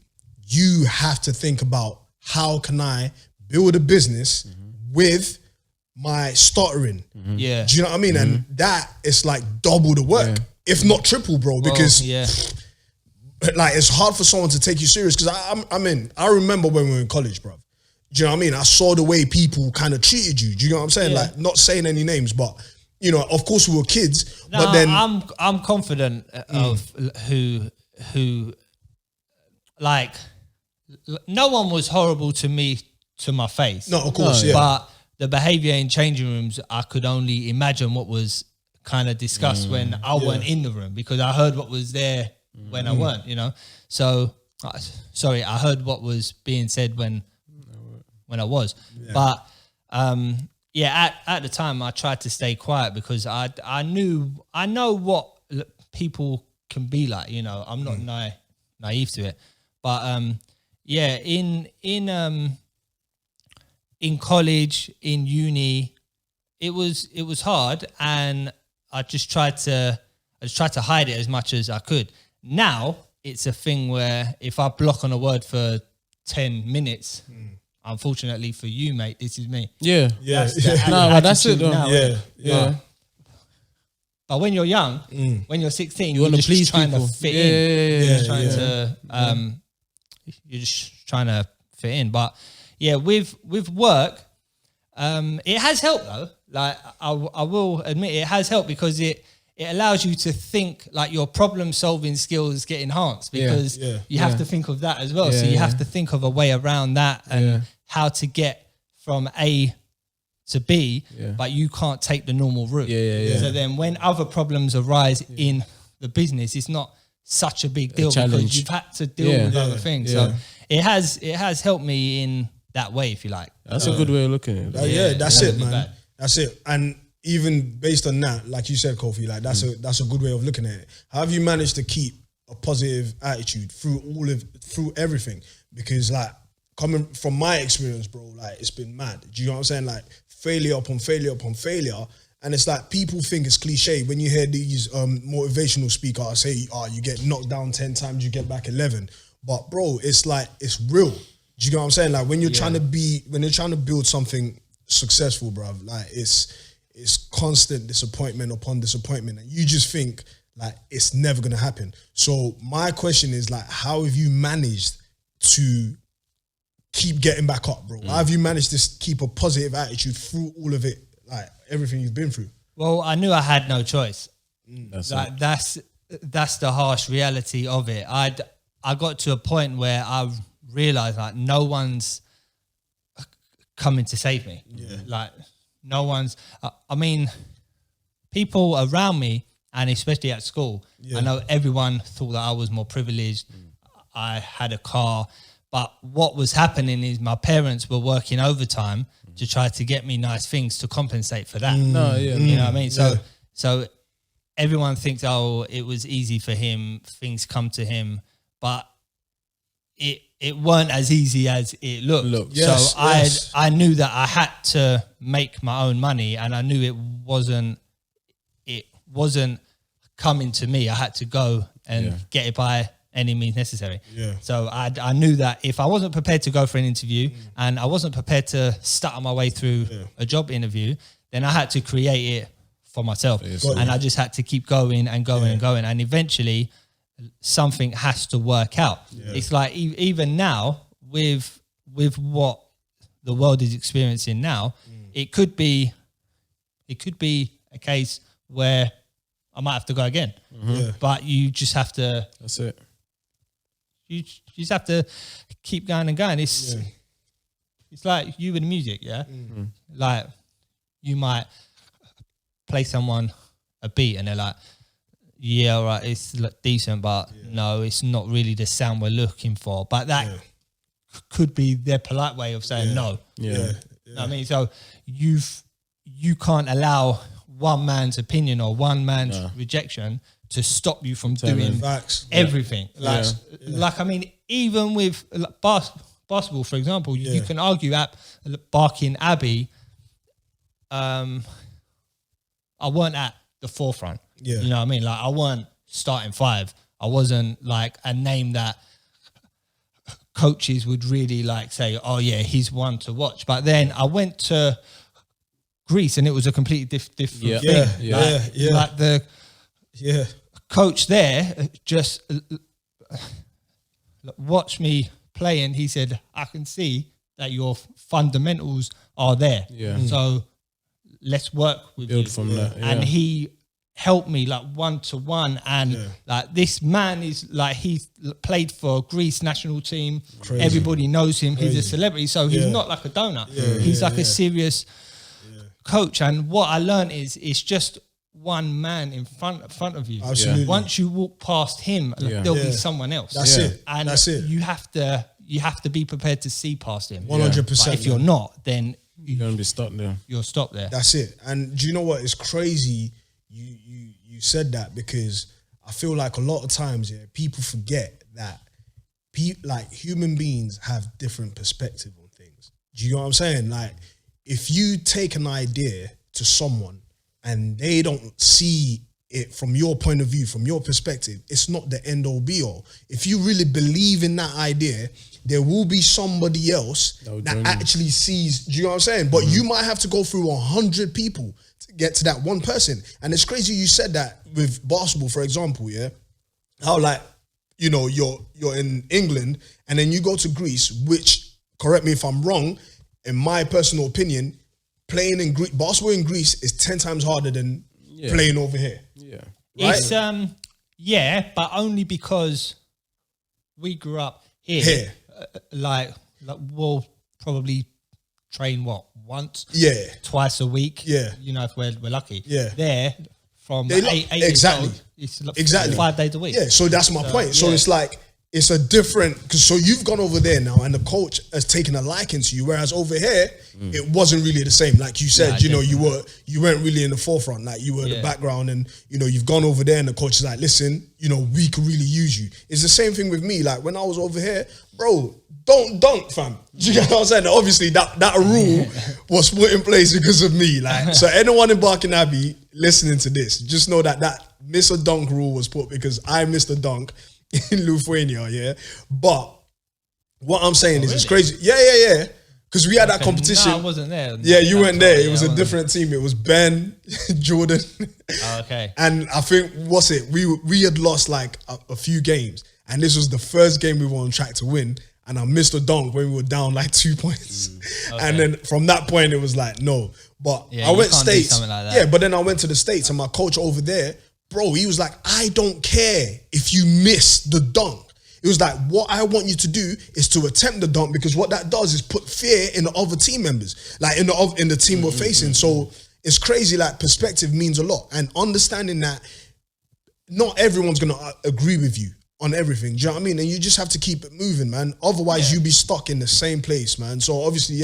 you have to think about how can I build a business with my stuttering. Yeah. Do you know what I mean? And that is like double the work, if not triple, bro, because like it's hard for someone to take you serious. Because I remember when we were in college, bro. Do you know what I mean? I saw the way people kind of treated you. Do you know what I'm saying? Like, not saying any names, but you know, of course we were kids. No, but then I'm confident of who like no one was horrible to me to my face. No, of course, But the behavior in changing rooms, I could only imagine what was kind of discussed when I weren't in the room, because I heard what was there when I weren't, you know. So, sorry, I heard what was being said when I was. But at the time I tried to stay quiet because I know what people can be like, you know. I'm not naive to it. But in college, in uni, it was hard, and I just tried to hide it as much as I could. Now it's a thing where if I block on a word for 10 minutes, unfortunately for you, mate, this is me. That's it though. Now, But when you're young, when you're 16, you're just please trying people. to fit in. You're just trying to fit in. But yeah, with work, it has helped though. Like I will admit it has helped, because it allows you to think, like your problem solving skills get enhanced, because you have to think of that as well. So you have to think of a way around that and how to get from A to B, but you can't take the normal route. So then when other problems arise in the business, it's not such a big deal because you've had to deal with other things. So it has helped me in that way, if you like. That's a good way of looking at it. That's it, man. That's it. And even based on that, like you said, Kofi, like that's a good way of looking at it. How have you managed to keep a positive attitude through everything? Because like coming from my experience, bro, like it's been mad. Do you know what I'm saying? Like failure upon failure upon failure. And it's like people think it's cliche when you hear these motivational speakers say, you get knocked down 10 times, you get back 11. But bro, it's like, it's real. Do you know what I'm saying? Like when you're trying to build something successful, bro, like it's constant disappointment upon disappointment. And you just think like it's never going to happen. So my question is like, how have you managed to keep getting back up, bro? How have you managed to keep a positive attitude through all of it? Like everything you've been through. Well, I knew I had no choice. That's the harsh reality of it. I got to a point where I realized like no one's coming to save me. Like no one's. I mean, people around me, and especially at school, I know everyone thought that I was more privileged. I had a car, but what was happening is my parents were working overtime to try to get me nice things to compensate for that. You know what I mean? So everyone thinks, oh, it was easy for him, things come to him, but it weren't as easy as it looked. So I knew that I had to make my own money, and I knew it wasn't coming to me. I had to go and get it by any means necessary. Yeah. So I knew that if I wasn't prepared to go for an interview and I wasn't prepared to stutter my way through a job interview, then I had to create it for myself. And I just had to keep going and going and going. And eventually something has to work out. Yeah. It's like even now with what the world is experiencing now, it could be a case where I might have to go again. But you just have to. That's it. You just have to keep going and going. It's like you with music, yeah. Like you might play someone a beat and they're like, yeah, all right, it's decent, but no, it's not really the sound we're looking for. But that could be their polite way of saying no. You know what I mean? So you can't allow one man's opinion or one man's rejection to stop you from doing everything. Like I mean, even with basketball, for example, you can argue at Barking Abbey, I weren't at the forefront. You know what I mean? Like I weren't starting five. I wasn't like a name that coaches would really like say, oh yeah, he's one to watch. But then I went to Greece and it was a completely different thing. Like the coach there just watched me play and he said, I can see that your fundamentals are there. So let's work with Build you. from that. And he helped me like 1-to-1 and like this man is like he's played for Greece national team. Crazy. Everybody knows him. He's a celebrity, so he's not like a donor. He's like a serious coach. And what I learned is it's just one man in front of you. Absolutely. Once you walk past him, there'll be someone else. That's it. And that's it. You have to be prepared to see past him. 100%. But if you're not, then you're gonna be stuck there. You're stopped there. That's it. And do you know what? It's crazy you said that, because I feel like a lot of times people forget that like human beings have different perspective on things. Do you know what I'm saying? Like if you take an idea to someone and they don't see it from your point of view, from your perspective, it's not the end all be all. If you really believe in that idea, there will be somebody else that actually sees, do you know what I'm saying? But you might have to go through 100 people to get to that one person. And it's crazy you said that with basketball, for example, how like, you know, you're in England and then you go to Greece, which, correct me if I'm wrong, in my personal opinion, playing in basketball in Greece is 10 times harder than playing over here. Right? It's but only because we grew up here. Like we'll probably train once, twice a week. You know, if we're lucky. There from 8 years old, it's like 5 days a week. So that's my point. So it's like it's a different, because so you've gone over there now and the coach has taken a liking to you, whereas over here it wasn't really the same. Like you said, you know, you weren't really in the forefront, like you were in the background, and you know, you've gone over there and the coach is like, listen, you know, we could really use you. It's the same thing with me. Like when I was over here, bro, don't dunk, fam. Do you know what I'm saying? Obviously that rule was put in place because of me. Like, so anyone in Barking Abbey listening to this, just know that miss a dunk rule was put because I missed a dunk in Lithuania, But what I'm saying is it's crazy. Yeah. Because we had that competition. No, I wasn't there. Yeah, you weren't there. It was a different team. It was Ben, Jordan. Okay. And I think, we had lost like a few games. And this was the first game we were on track to win. And I missed a dunk when we were down like 2 points. And then from that point, it was like, no. But I went States. Like that. Yeah, but then I went to the States and my coach over there, bro, he was like, I don't care if you miss the dunk. It was like, what I want you to do is to attempt the dunk, because what that does is put fear in the other team members, like in the team we're facing. So it's crazy, like perspective means a lot. And understanding that not everyone's going to agree with you on everything. Do you know what I mean? And you just have to keep it moving, man. Otherwise, you'll be stuck in the same place, man. So obviously,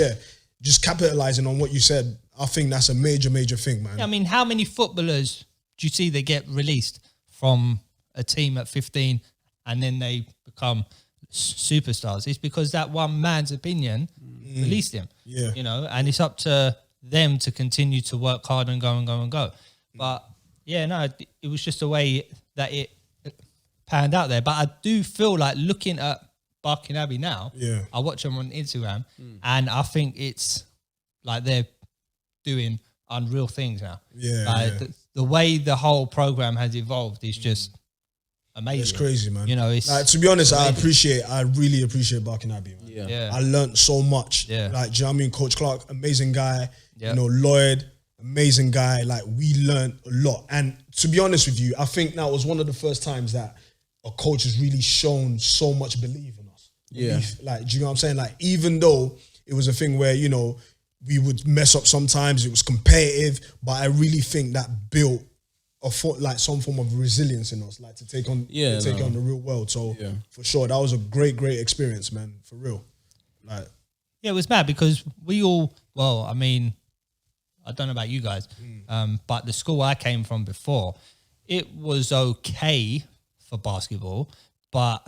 just capitalizing on what you said, I think that's a major, major thing, man. I mean, how many footballers do you see they get released from a team at 15 and then they become superstars? It's because that one man's opinion released him. You know, and it's up to them to continue to work hard and go and go and go. But it was just the way that it panned out there. But I do feel like looking at Barking Abbey now, Yeah. I watch them on Instagram, and I think it's like they're doing unreal things now. Yeah, like yeah. The way the whole program has evolved is just amazing. It's crazy, man. You know, it's like, to be honest, I amazing. really appreciate Barking Abbey, man. Yeah. Yeah. I learned so much. Yeah. Like, do you know what I mean? Coach Clark, amazing guy. Yeah. You know, Lloyd, amazing guy. Like, we learned a lot. And to be honest with you, I think that was one of the first times that a coach has really shown so much belief in us. Yeah. Belief. Like, do you know what I'm saying? Like, even though it was a thing where, you know, we would mess up sometimes, it was competitive, but I really think that built like some form of resilience in us, like to take on on the real world. So for sure, that was a great experience, man. For real, like it was mad because we all. Well, I mean, I don't know about you guys, but the school I came from before, it was okay for basketball, but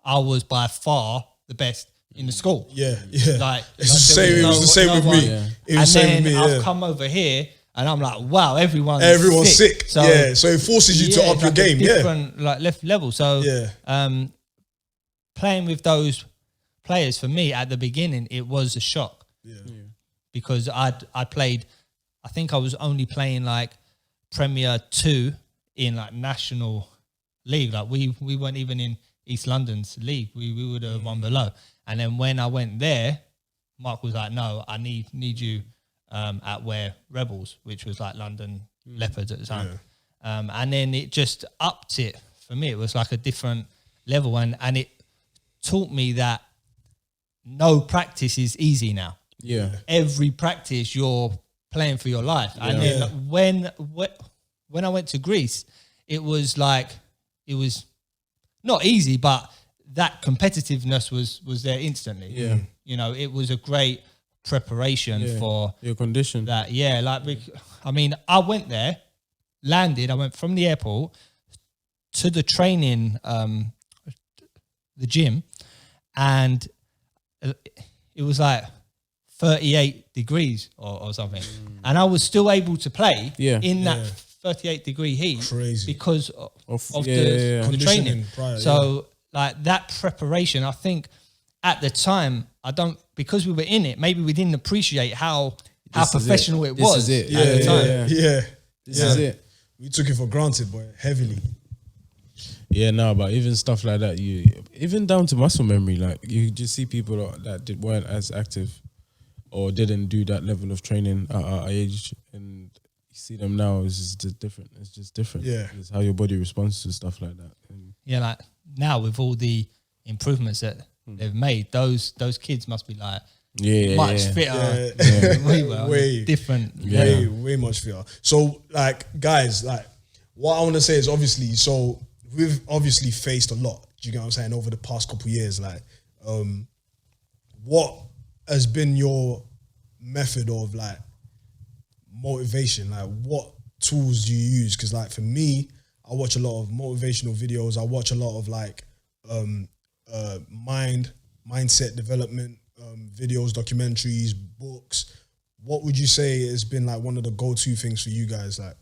I was by far the best in the school. Yeah. Like It's the same. It was the same with me. It was the same with me. I've come over here. And I'm like, wow, everyone's sick. So, so it forces you to up your game. Different, like left level. So, yeah. Playing with those players for me at the beginning, it was a shock. Yeah. Because I played, I think I was only playing like Premier 2 in like National League. Like we weren't even in East London's league. We would have won below. And then when I went there, Mark was like, no, I need you. At Ware Rebels, which was like London Leopards at the time. Yeah. And then it just upped it for me. It was like a different level and it taught me that no practice is easy now. Yeah. Every practice you're playing for your life. Yeah. And then when I went to Greece, it was not easy, but that competitiveness was there instantly. Yeah. You know, it was a great preparation for your condition. That I mean, I went there, landed. I went from the airport to the training, the gym, and it was like 38 degrees or something, and I was still able to play in that 38 degree heat. Crazy. Because of the training. Prior, so like that preparation, I think at the time because we were in it, maybe we didn't appreciate how professional it was. This is it. At the time. This is it. We took it for granted, boy, heavily. Yeah, no, but even stuff like that, even down to muscle memory, like you just see people that weren't as active or didn't do that level of training at our age, and you see them now, it's just different. It's just different. Yeah, it's how your body responds to stuff like that. And like now with all the improvements that they've made, those kids must be like much fitter than we were. Way different. Way much fitter. So like guys, like what I want to say is obviously, so we've obviously faced a lot, do you get what I'm saying, over the past couple of years. Like what has been your method of like motivation? Like what tools do you use? Because like for me, I watch a lot of motivational videos. I watch a lot of like mindset development videos, documentaries, books. What would you say has been like one of the go-to things for you guys, like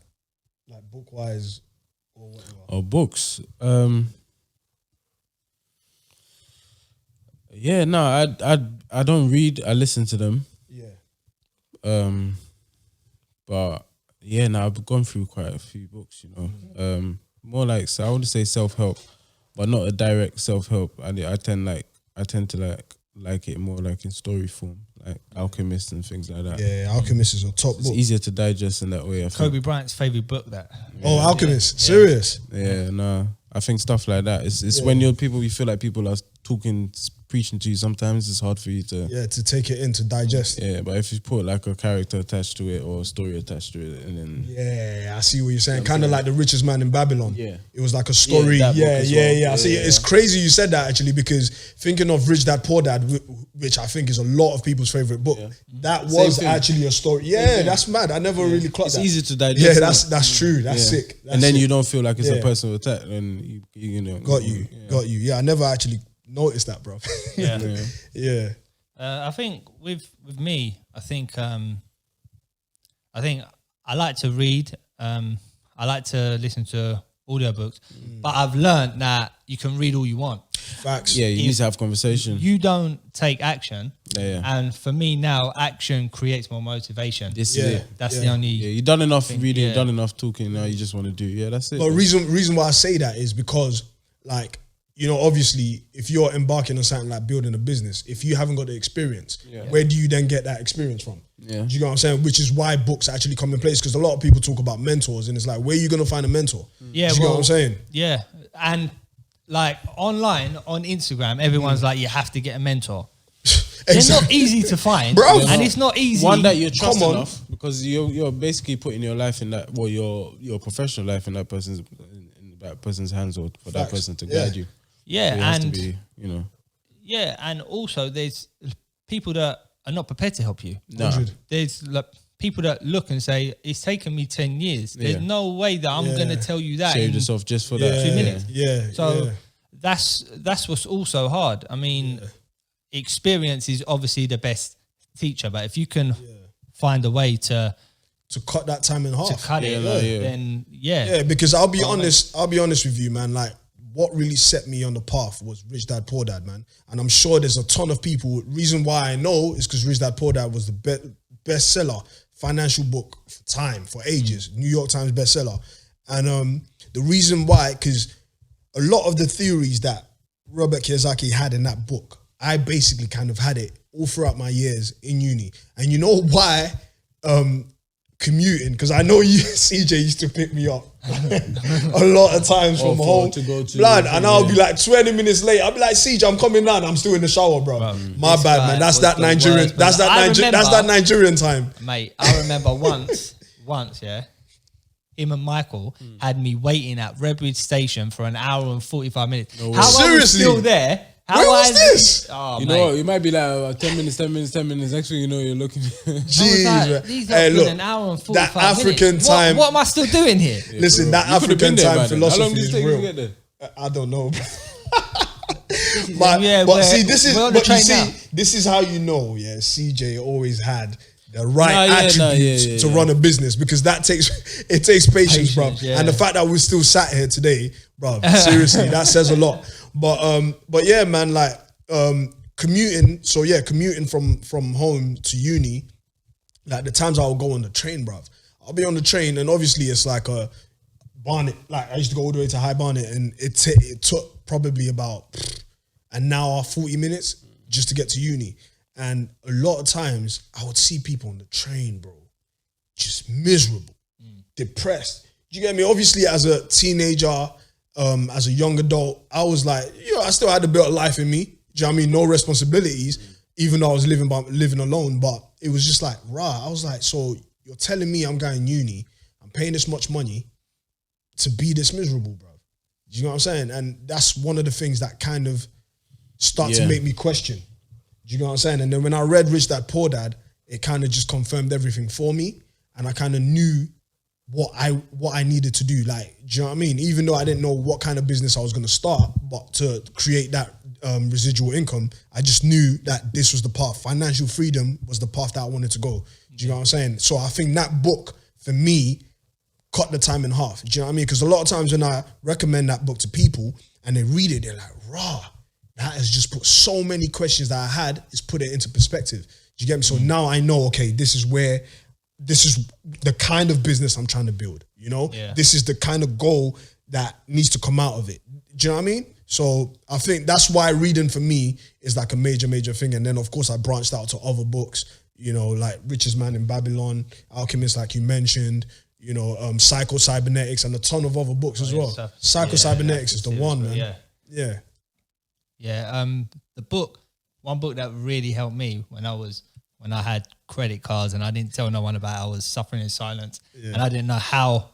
book-wise or whatever? Oh, books. I don't read. I listen to them. Yeah. But I've gone through quite a few books. You know, more like I would say self-help, but not a direct self-help. I tend to like it more like in story form, like Alchemist and things like that. Yeah, Alchemist is a top book. It's easier to digest in that way. I Kobe think. Bryant's favorite book. That. Oh, Alchemist, serious? Yeah, no. I think stuff like that. It's when you feel like people are talking, preaching to you. Sometimes it's hard for you to take it in, to digest. Yeah, but if you put like a character attached to it or a story attached to it, and then I see what you're saying. Kind of like The Richest Man in Babylon. Yeah, it was like a story. Yeah. I see. It's crazy you said that actually, because thinking of Rich Dad Poor Dad, which I think is a lot of people's favorite book, that was actually a story. Yeah, that's mad. I never really clocked that. It's easy to digest. Yeah, that's true. That's sick. And then you don't feel like it's a personal attack, and you know. Got you. Yeah, I never actually noticed that, bro. Yeah. I think with me, I think I like to read. I like to listen to audiobooks. But I've learned that you can read all you want. Facts. Yeah, you need to have conversation. You don't take action. Yeah. And for me now, action creates more motivation. This Yeah. is it. That's the only... Yeah, you've done enough reading, yeah. you've done enough talking, now you just want to do. Yeah, that's it. But reason why I say that is because, like, you know, obviously, if you're embarking on something like building a business, if you haven't got the experience, where do you then get that experience from? Yeah. Do you know what I'm saying? Which is why books actually come in place, because a lot of people talk about mentors, and it's like, where are you going to find a mentor? Yeah, do you know what I'm saying? Yeah. And like online, on Instagram, everyone's like, you have to get a mentor. They're not easy to find. Bro. And it's not easy. One that you trust Come on. enough, because you're basically putting your life in that, well, your professional life in that person's hands, or for that Facts. person to Yeah. guide you. Yeah, So it has to and be, you know. yeah, and also there's people that are not prepared to help you. Nah. 100. There's like people that look and say, it's taken me 10 years. There's no way that I'm going to tell you that Save in yourself just for Yeah, that. 2 minutes. Yeah. So yeah. that's what's also hard. I mean, experience is obviously the best teacher, but if you can find a way to cut that time in half. cut it, then Yeah, because I'll be honest with you, man. Like, what really set me on the path was Rich Dad Poor Dad, man. And I'm sure there's a ton of people. Reason why I know is because Rich Dad Poor Dad was the bestseller financial book for time, for ages. New York Times bestseller. And the reason why, because a lot of the theories that Robert Kiyosaki had in that book, I basically kind of had it all throughout my years in uni. And you know why? Commuting, because I know you, CJ, used to pick me up a lot of times from home, to go to blood, and I'll be like 20 minutes late. I'll be like, CJ, I'm coming down. I'm still in the shower, bro. My this bad, guy man. That's was that the Nigerian. worst, That's but I that remember- Nigerian time. mate, I remember once, yeah, him and Michael had me waiting at Redbridge Station for an hour and 45 minutes. How I was Seriously? still there? How Where was I- this? Oh, You mate. know what? It might be like 10 minutes. Next thing you know, you're looking. Jeez, I was man. like, these Hey, have been look, an hour and 45 that African minutes. time. What am I still doing here? Listen, that You could have African been there time by then. How long philosophy did it is take you to real. get there? I don't know. Yeah, but we're- see, this is we're on the but you train see, now. this is how you know, yeah, CJ always had the right Nah, yeah, attributes to run a business, because that takes patience, bro. Patience, yeah. And the fact that we're still sat here today, bro, seriously, that says a lot. But yeah, man, like commuting. So yeah, commuting from home to uni, like the times I'll go on the train, bro. I'll be on the train, and obviously it's like a Barnet. Like I used to go all the way to High Barnet, and it took probably about an hour, 40 minutes just to get to uni. And a lot of times I would see people on the train, bro, just miserable, depressed. Do you get me? Obviously, as a teenager, as a young adult, I was like, I still had a bit of life in me. Do you know what I mean? No responsibilities, even though I was living alone. But it was just like, I was like, so you're telling me I'm going uni, I'm paying this much money to be this miserable, bro. Do you know what I'm saying? And that's one of the things that kind of start to make me question. Do you know what I'm saying? And then when I read Rich Dad Poor Dad, it kind of just confirmed everything for me. And I kind of knew what I needed to do. Like, do you know what I mean? Even though I didn't know what kind of business I was going to start, but to create that residual income, I just knew that this was the path. Financial freedom was the path that I wanted to go. Do you know what I'm saying? So I think that book, for me, cut the time in half. Do you know what I mean? Because a lot of times when I recommend that book to people and they read it, they're like, that has just put so many questions that I had, it's put it into perspective. Do you get me? So now I know, okay, this is the kind of business I'm trying to build, you know? Yeah. This is the kind of goal that needs to come out of it. Do you know what I mean? So I think that's why reading for me is like a major, major thing. And then of course I branched out to other books, you know, like Richest Man in Babylon, Alchemist, like you mentioned, you know, Psycho-Cybernetics, and a ton of other books as well. Stuff. Psycho-Cybernetics is the one, man. Yeah. Yeah. One book that really helped me when I had credit cards and I didn't tell no one about it, I was suffering in silence and I didn't know how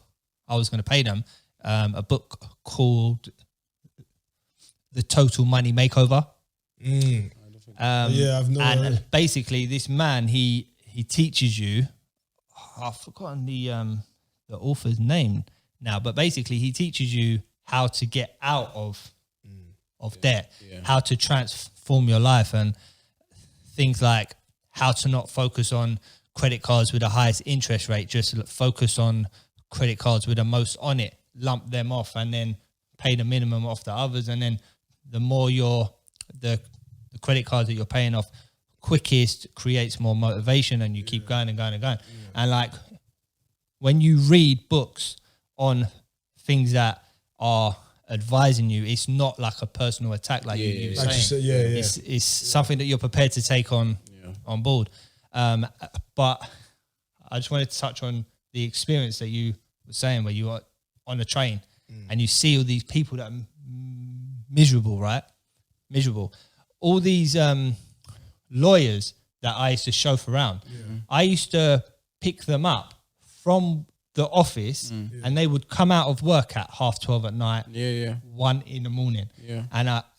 I was going to pay them. A book called The Total Money Makeover. I've never and heard. basically this man, he teaches you, I've forgotten the author's name now, but basically he teaches you how to get out of debt, how to transform your life, and things like how to not focus on credit cards with the highest interest rate, just focus on credit cards with the most on it. lump them off and then pay the minimum off the others, and then the more the credit cards that you're paying off quickest creates more motivation, and you keep going and going and going. And like when you read books on things that are advising you, it's not like a personal attack like you were saying. It's something that you're prepared to take on board. But I just wanted to touch on the experience that you were saying where you are on a train and you see all these people that are miserable, right? Miserable. All these lawyers that I used to chauffeur around, I used to pick them up from the office and they would come out of work at 12:30 at night, 1 a.m.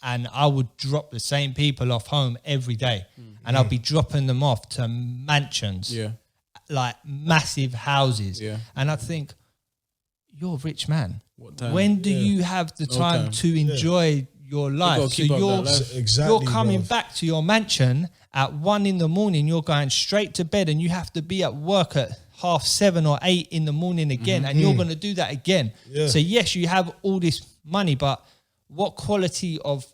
And I would drop the same people off home every day, and I'll be dropping them off to mansions, like massive houses, and I think, you're a rich man. When do you have the time to enjoy your life? So you're coming back to your mansion at 1 a.m. You're going straight to bed, and you have to be at work at 7:30 or 8 a.m. again, and you're going to do that again. So yes, you have all this money, but what quality of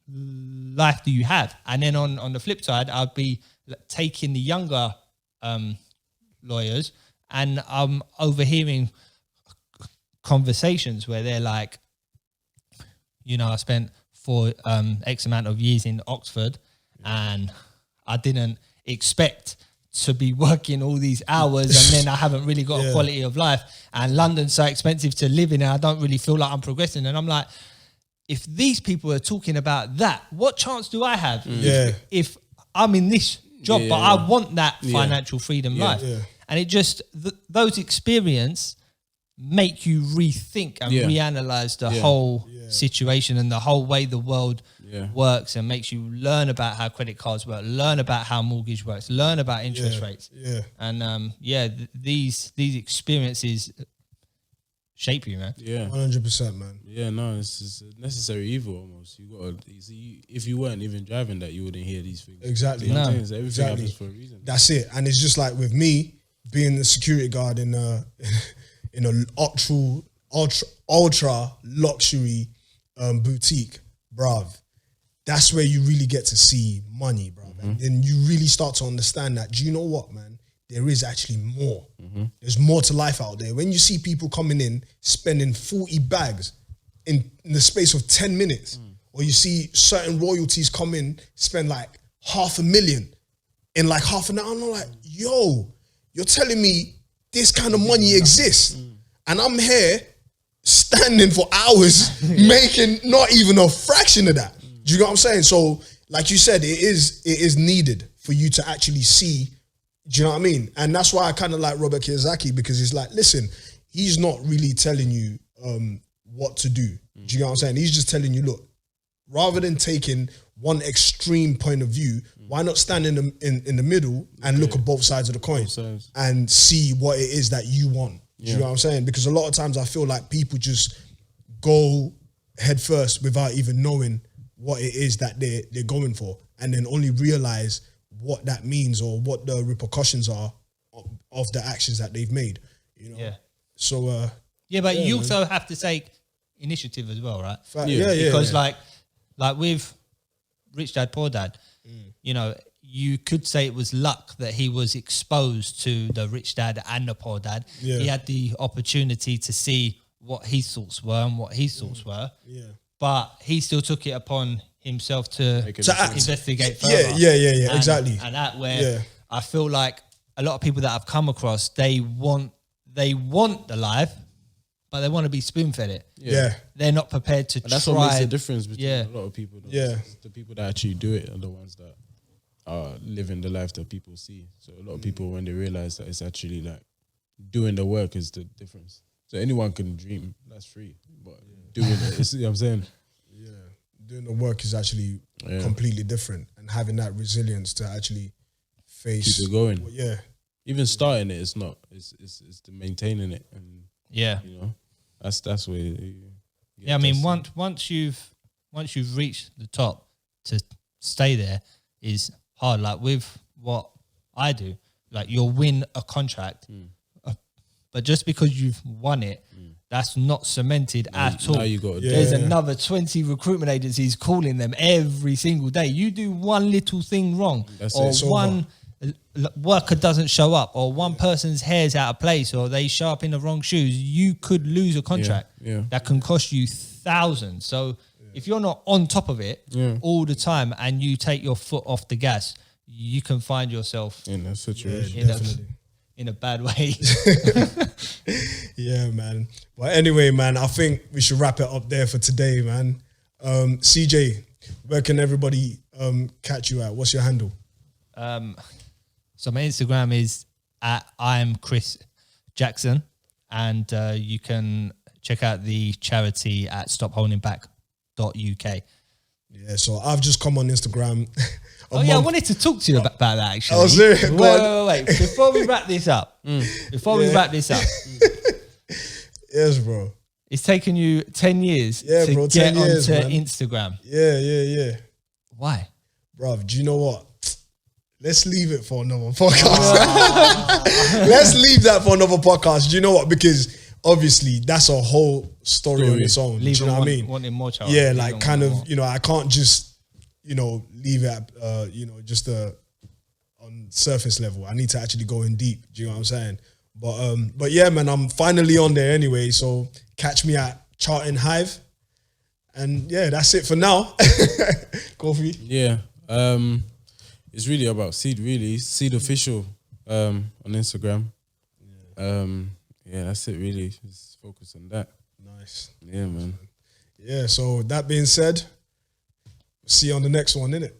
life do you have? And then on the flip side, I'd be taking the younger lawyers, and I'm overhearing conversations where they're like, I spent for X amount of years in Oxford, and I didn't expect to be working all these hours, and then I haven't really got a quality of life, and London's so expensive to live in, and I don't really feel like I'm progressing. And I'm like, if these people are talking about that, what chance do I have if I'm in this job, but I want that financial freedom life? And it just, those experiences make you rethink and reanalyze the whole situation and the whole way the world works, and makes you learn about how credit cards work, learn about how mortgage works, learn about interest rates. And these experiences shape you, man. 100%, man. It's a necessary evil almost. You got if you weren't even driving that, you wouldn't hear these things. Exactly. Everything happens for a reason. That's it. And it's just like with me being the security guard in a ultra luxury boutique, bruv. That's where you really get to see money, bruv. And then you really start to understand that, do you know what, man? There is actually more. There's more to life out there. When you see people coming in, spending 40 bags in the space of 10 minutes, or you see certain royalties come in, spend like $500,000 in like half an hour, and I'm like, yo, you're telling me this kind of money exists, and I'm here standing for hours making not even a fraction of that. Do you know what I'm saying? So, like you said, it is needed for you to actually see. Do you know what I mean? And that's why I kind of like Robert Kiyosaki, because he's like, listen, he's not really telling you what to do. Do you know what I'm saying? He's just telling you, look, rather than taking one extreme point of view, why not stand in the middle and look at both sides of the coin and see what it is that you want? Do you know what I'm saying? Because a lot of times I feel like people just go head first without even knowing what it is that they're going for, and then only realize what that means or what the repercussions are of the actions that they've made. You know? So but you also have to take initiative as well, right? Because like with Rich Dad Poor Dad, you could say it was luck that he was exposed to the rich dad and the poor dad. He had the opportunity to see what his thoughts were and what his thoughts were. But he still took it upon himself to investigate further. Exactly. And that where I feel like a lot of people that I've come across, they want the life, but they want to be spoon-fed it. They're not prepared to try. That's what makes the difference between a lot of people. Yeah. The people that actually do it are the ones that are living the life that people see. So a lot of people, when they realize that it's actually like doing the work is the difference. So anyone can dream, that's free. But doing it, you know what I'm saying? Yeah. Doing the work is actually completely different, and having that resilience to actually face. Keep it going. Well, Even starting it, it's not. It's the maintaining it, and that's where. I mean, once you've reached the top, to stay there is hard. Like with what I do, like you'll win a contract, but just because you've won it That's not cemented at all. Now you got There's another 20 recruitment agencies calling them every single day. You do one little thing wrong, or one worker doesn't show up, or one person's hair's out of place, or they show up in the wrong shoes, you could lose a contract that can cost you thousands. So if you're not on top of it all the time and you take your foot off the gas, you can find yourself in a situation. In a bad way. Yeah, man. But anyway, man, I think we should wrap it up there for today, man. CJ, where can everybody catch you at? What's your handle? So my Instagram is at I'm Chris Jackson, and you can check out the charity at stopholdingback.uk. Yeah, so I've just come on Instagram. I wanted to talk to you about that actually. Oh, serious? Wait. Before we wrap this up, Yes, bro. It's taken you 10 years to bro, get 10 years, onto man. Instagram. Yeah. Why? Bro, do you know what? Let's leave it for another podcast. Let's leave that for another podcast. Do you know what? Because obviously that's a whole story on its own. Do you know what I mean? Wanting more child. Yeah, like kind of, I can't just, leave it at, just on surface level. I need to actually go in deep. Do you know what I'm saying? But yeah, man, I'm finally on there anyway. So catch me at Charting Hive. And yeah, that's it for now. Kofi. Yeah. It's really about Seed, really. Seed Official on Instagram. Yeah, that's it, really. Just focus on that. Nice. Yeah, man. Yeah, so that being said, see you on the next one, innit?